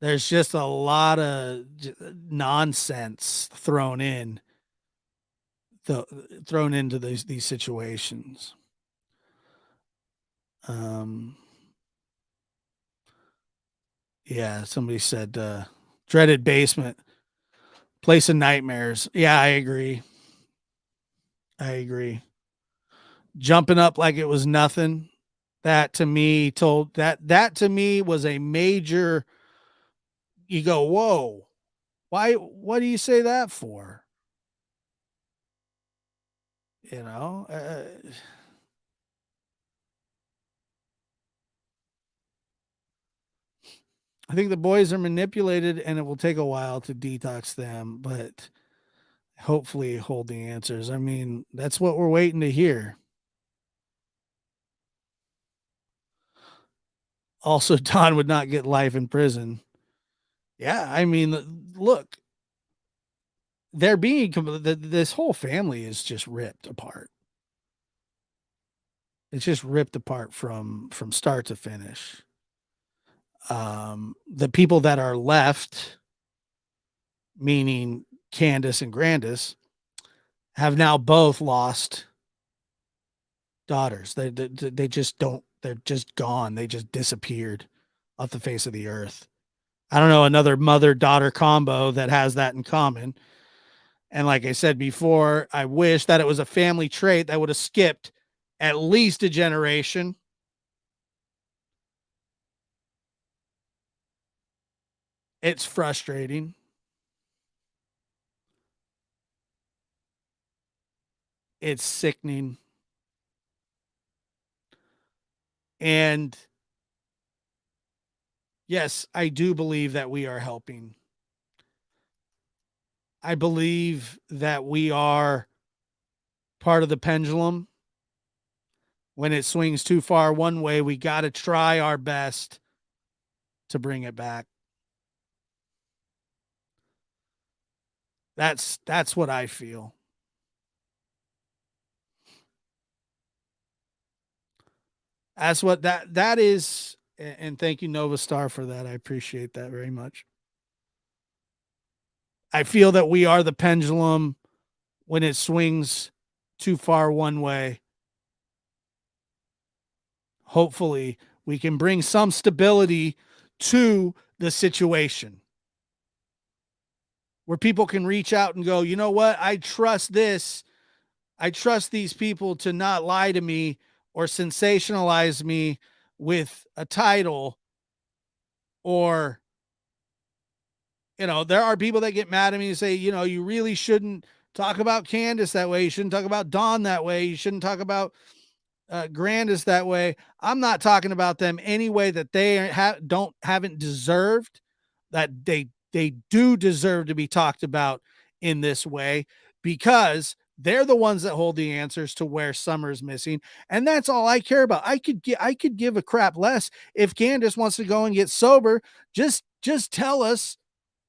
There's just a lot of nonsense th- thrown into these situations. Um, yeah, somebody said dreaded basement, place of nightmares. Yeah, I agree. I agree. Jumping up like it was nothing. That to me was a major. You go, whoa, why? What do you say that for? You know, I think the boys are manipulated and it will take a while to detox them, but hopefully hold the answers. I mean, that's what we're waiting to hear. Also, Don would not get life in prison. Yeah, I mean, look, they're being this whole family is just ripped apart. It's just ripped apart from start to finish. The people that are left, meaning Candace and Grandis, have now both lost daughters. They just don't. They're just gone. They just disappeared off the face of the earth. I don't know another mother daughter combo that has that in common. And like I said before, I wish that it was a family trait that would have skipped at least a generation. It's frustrating. It's sickening. And yes, I do believe that we are helping. I believe that we are part of the pendulum. When it swings too far one way, we got to try our best to bring it back. That's what I feel. That's what that is. And thank you, Nova Star, for that. I appreciate that very much. I feel that we are the pendulum when it swings too far one way. Hopefully, we can bring some stability to the situation where people can reach out and go, you know what? I trust this. I trust these people to not lie to me or sensationalize me with a title or there are people that get mad at me and say, you really shouldn't talk about Candace that way. You shouldn't talk about Dawn that way. You shouldn't talk about Grandis that way. I'm not talking about them any way that they haven't deserved. That they do deserve to be talked about in this way because they're the ones that hold the answers to where Summer's missing, and that's all I care about. I could give a crap less if Candace wants to go and get sober. Just tell us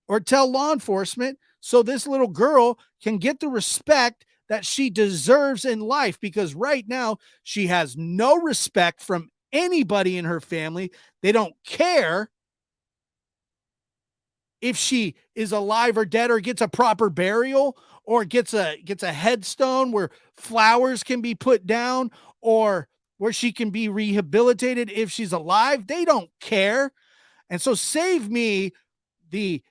or tell law enforcement so this little girl can get the respect that she deserves in life, because right now she has no respect from anybody in her family. They don't care if she is alive or dead or gets a proper burial or gets a headstone where flowers can be put down or where she can be rehabilitated if she's alive. They don't care. And so save me the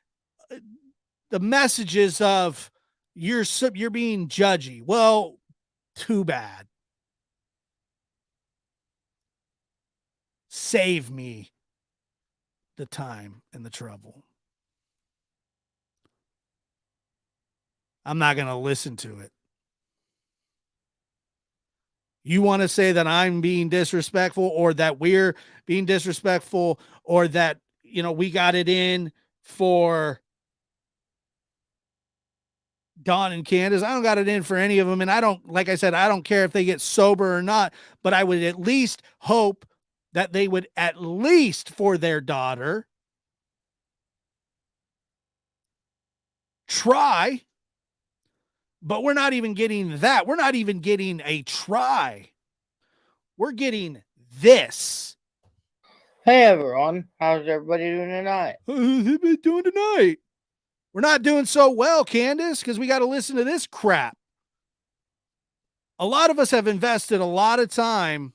messages of you're being judgy. Well, too bad. Save me the time and the trouble. I'm not going to listen to it. You want to say that I'm being disrespectful or that we're being disrespectful or that, we got it in for Dawn and Candace. I don't got it in for any of them. And I don't, like I said, I don't care if they get sober or not, but I would at least hope that they would, at least for their daughter, try. But we're not even getting that. We're not even getting a try. We're getting this.
Hey everyone, how's everybody doing tonight?
How's everybody doing tonight? We're not doing so well, Candace, because we got to listen to this crap. A lot of us have invested a lot of time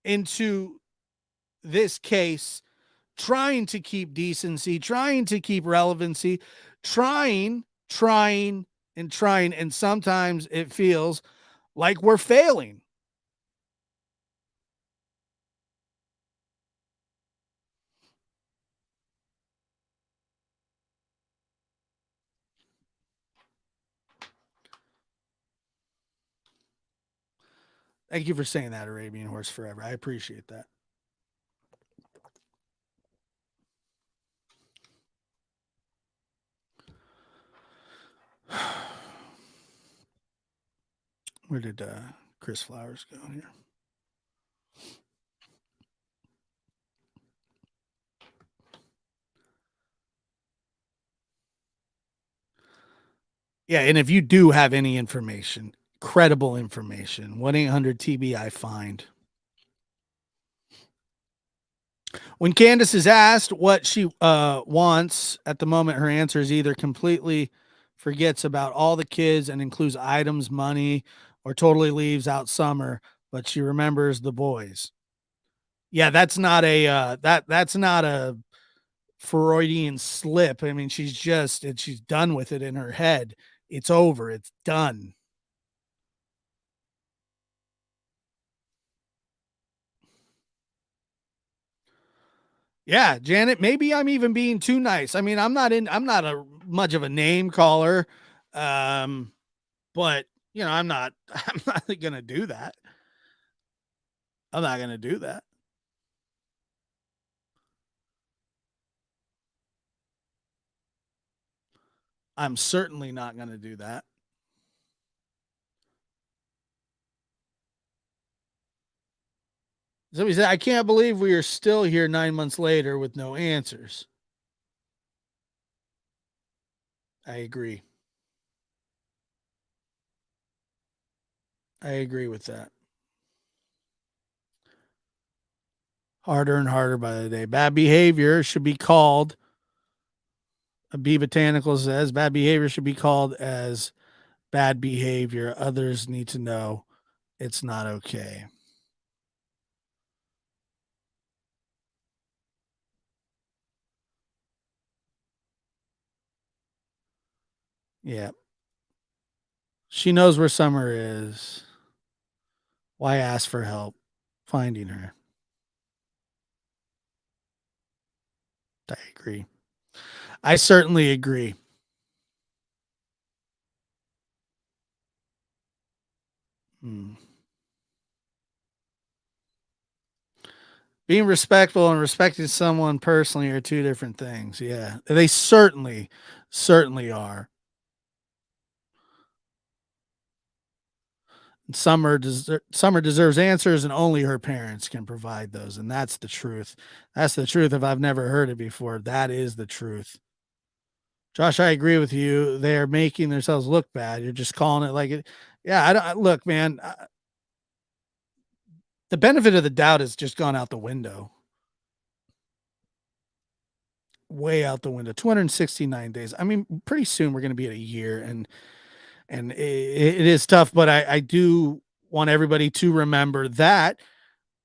into this case, trying to keep decency, trying to keep relevancy, trying. And sometimes it feels like we're failing. Thank you for saying that, Arabian Horse Forever. I appreciate that. Where did Chris Flowers go here? Yeah, and if you do have any information, credible information, 1-800-TBI-FIND. When Candace is asked what she wants at the moment, her answer is either completely forgets about all the kids and includes items, money, or totally leaves out Summer, but she remembers the boys. Yeah, that's not a that's not a Freudian slip. I mean, she's done with it in her head. It's over. It's done. Yeah, Janet, maybe I'm even being too nice. I mean, I'm not a much of a name caller. Um, but I'm not I'm not going to do that. I'm not going to do that. I'm certainly not going to do that. Somebody said, I can't believe we are still here 9 months later with no answers. I agree. I agree with that. Harder and harder by the day. Bad behavior should be called, B Botanical says, bad behavior should be called as bad behavior. Others need to know it's not okay. Yeah. She knows where Summer is. Why ask for help finding her? I agree. I certainly agree. Hmm. Being respectful and respecting someone personally are two different things. Yeah, they certainly are. Summer deserves answers, and only her parents can provide those. And that's the truth. That's the truth. If I've never heard it before, that is the truth. Josh, I agree with you. They are making themselves look bad. You're just calling it like it. Yeah, look, man. The benefit of the doubt has just gone out the window. Way out the window. 269 days. I mean, pretty soon we're going to be at a year, and it is tough. But I do want everybody to remember that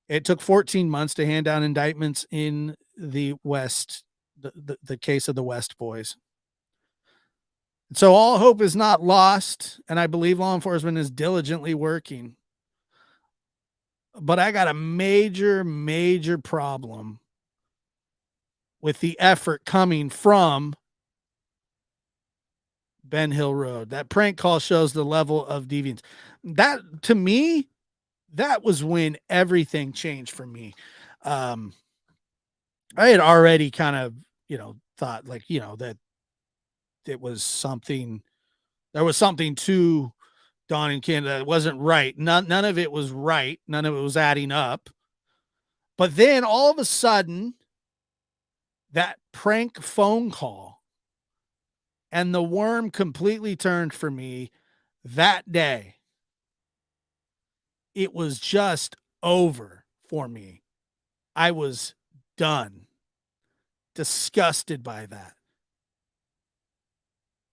it took 14 months to hand down indictments in the West, the case of the West boys. So all hope is not lost, and I believe law enforcement is diligently working. But I got a major problem with the effort coming from Ben Hill Road. That prank call shows the level of deviance. That, to me, that was when everything changed for me. I had already kind of, thought like, that it was something, there was something to Dawn in Canada. It wasn't right. None of it was right. None of it was adding up. But then all of a sudden, that prank phone call and the worm completely turned for me that day. It was just over for me. I was done, disgusted by that.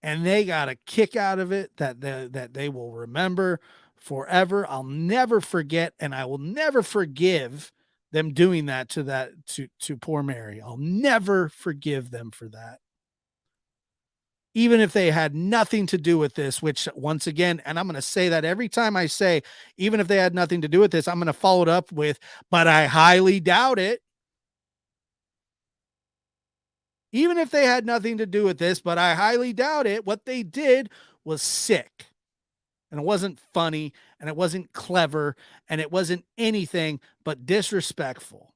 And they got a kick out of it that they will remember forever. I'll never forget, and I will never forgive them doing that to poor Mary. I'll never forgive them for that. Even if they had nothing to do with this, which once again, and I'm going to say that every time I say, even if they had nothing to do with this, I'm going to follow it up with, but I highly doubt it. Even if they had nothing to do with this, but I highly doubt it, what they did was sick. And it wasn't funny, and it wasn't clever, and it wasn't anything but disrespectful.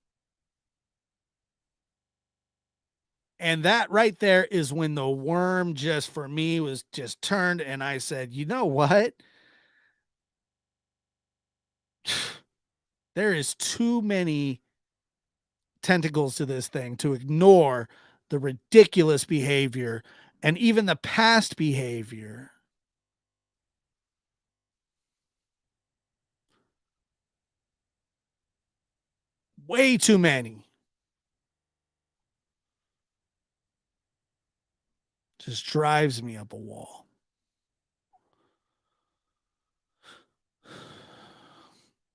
And that right there is when the worm just for me was just turned, and I said, you know what? There is too many tentacles to this thing to ignore the ridiculous behavior and even the past behavior. Way too many. Just drives me up a wall.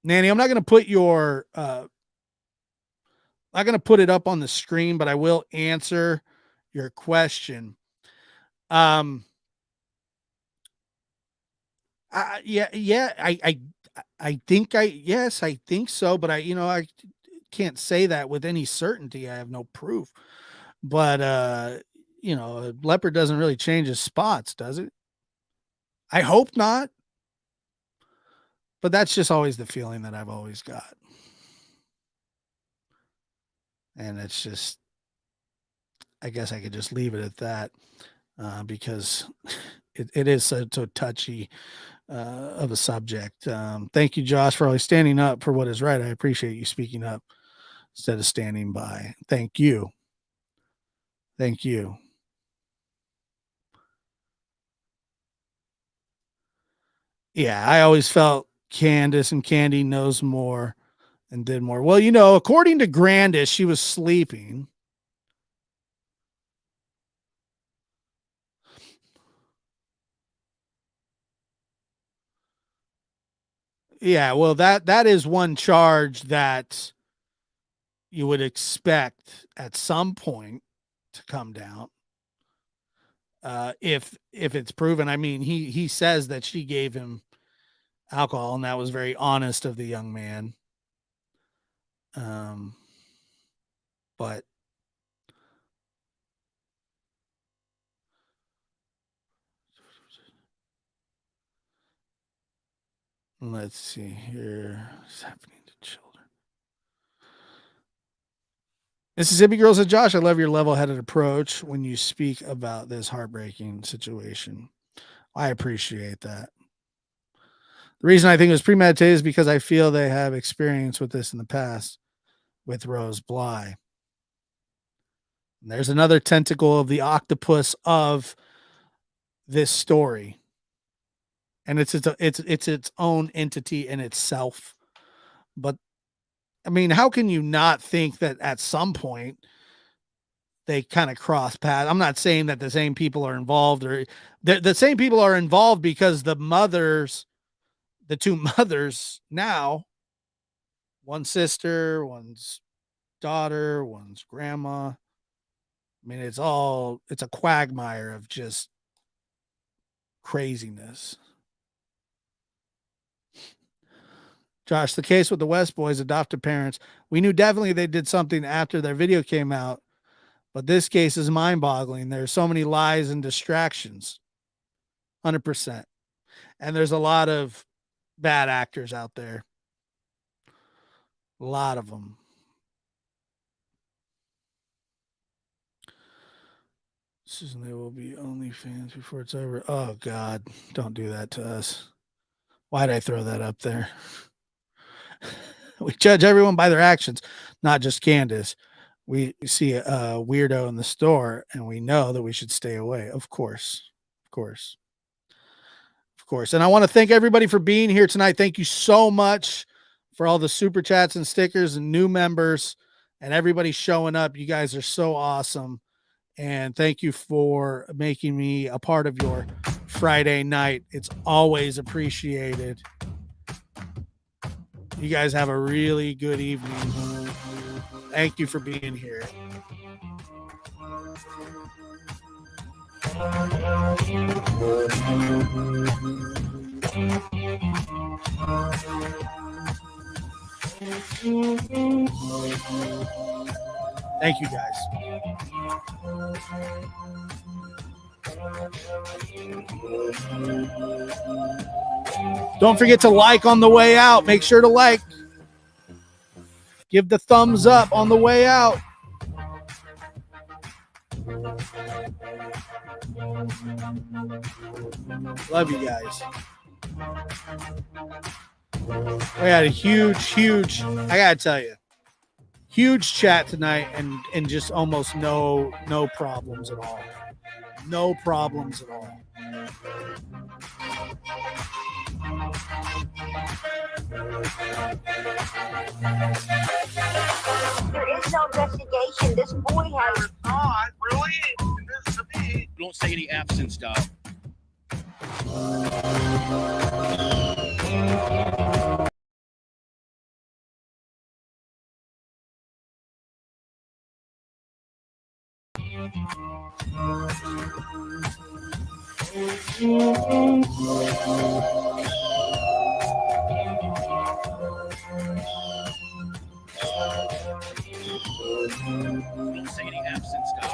Nanny, I'm not going to put your not going to put it up on the screen, but I will answer your question. Yeah, I think yes, I think so, but I can't say that with any certainty. I have no proof. But a leopard doesn't really change his spots, does it? I hope not. But that's just always the feeling that I've always got. And it's just, I guess I could just leave it at that because it is so touchy of a subject. Thank you, Josh, for always standing up for what is right. I appreciate you speaking up instead of standing by. Thank you. Thank you. Yeah, I always felt Candace and Candy knows more and did more. Well, according to Grandis, she was sleeping. Yeah, well, that is one charge that you would expect at some point to come down. If it's proven, I mean, he says that she gave him alcohol, and that was very honest of the young man. But let's see here. What's happening to children? Mississippi Girl said, Josh, I love your level-headed approach when you speak about this heartbreaking situation. I appreciate that. The reason I think it was premeditated is because I feel they have experience with this in the past with Rose Bly. And there's another tentacle of the octopus of this story. And it's its own entity in itself. But I mean, how can you not think that at some point they kind of cross paths? I'm not saying that the same people are involved, or the same people are involved because the two mothers now, one sister, one's daughter, one's grandma. I mean, it's a quagmire of just craziness. Josh, the case with the West boys' adoptive parents, we knew definitely they did something after their video came out, but this case is mind-boggling. There's so many lies and distractions. 100%. And there's a lot of bad actors out there. A lot of them. Susan, they will be OnlyFans before it's over. Oh, God. Don't do that to us. Why'd I throw that up there? We judge everyone by their actions, not just Candace. We see a weirdo in the store and we know that we should stay away. Of course. Of course. Of course. And I want to thank everybody for being here tonight. Thank you so much for all the super chats and stickers and new members and everybody showing up. You guys are so awesome. And thank you for making me a part of your Friday night. It's always appreciated. You guys have a really good evening. Thank you for being here. Thank you, guys. Don't forget to like on the way out. Make sure to like. Give the thumbs up on the way out. Love you guys. We had a huge, I gotta tell you, huge chat tonight, and just almost no problems at all. No problems at all.
There is no investigation. This boy has
not really. This to me.
Don't say any F's and stuff. Don't say any F's and stuff.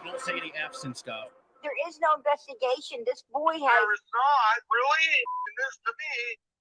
Don't say any F's and stuff.
there is no investigation. This boy has
There is not really. This to me.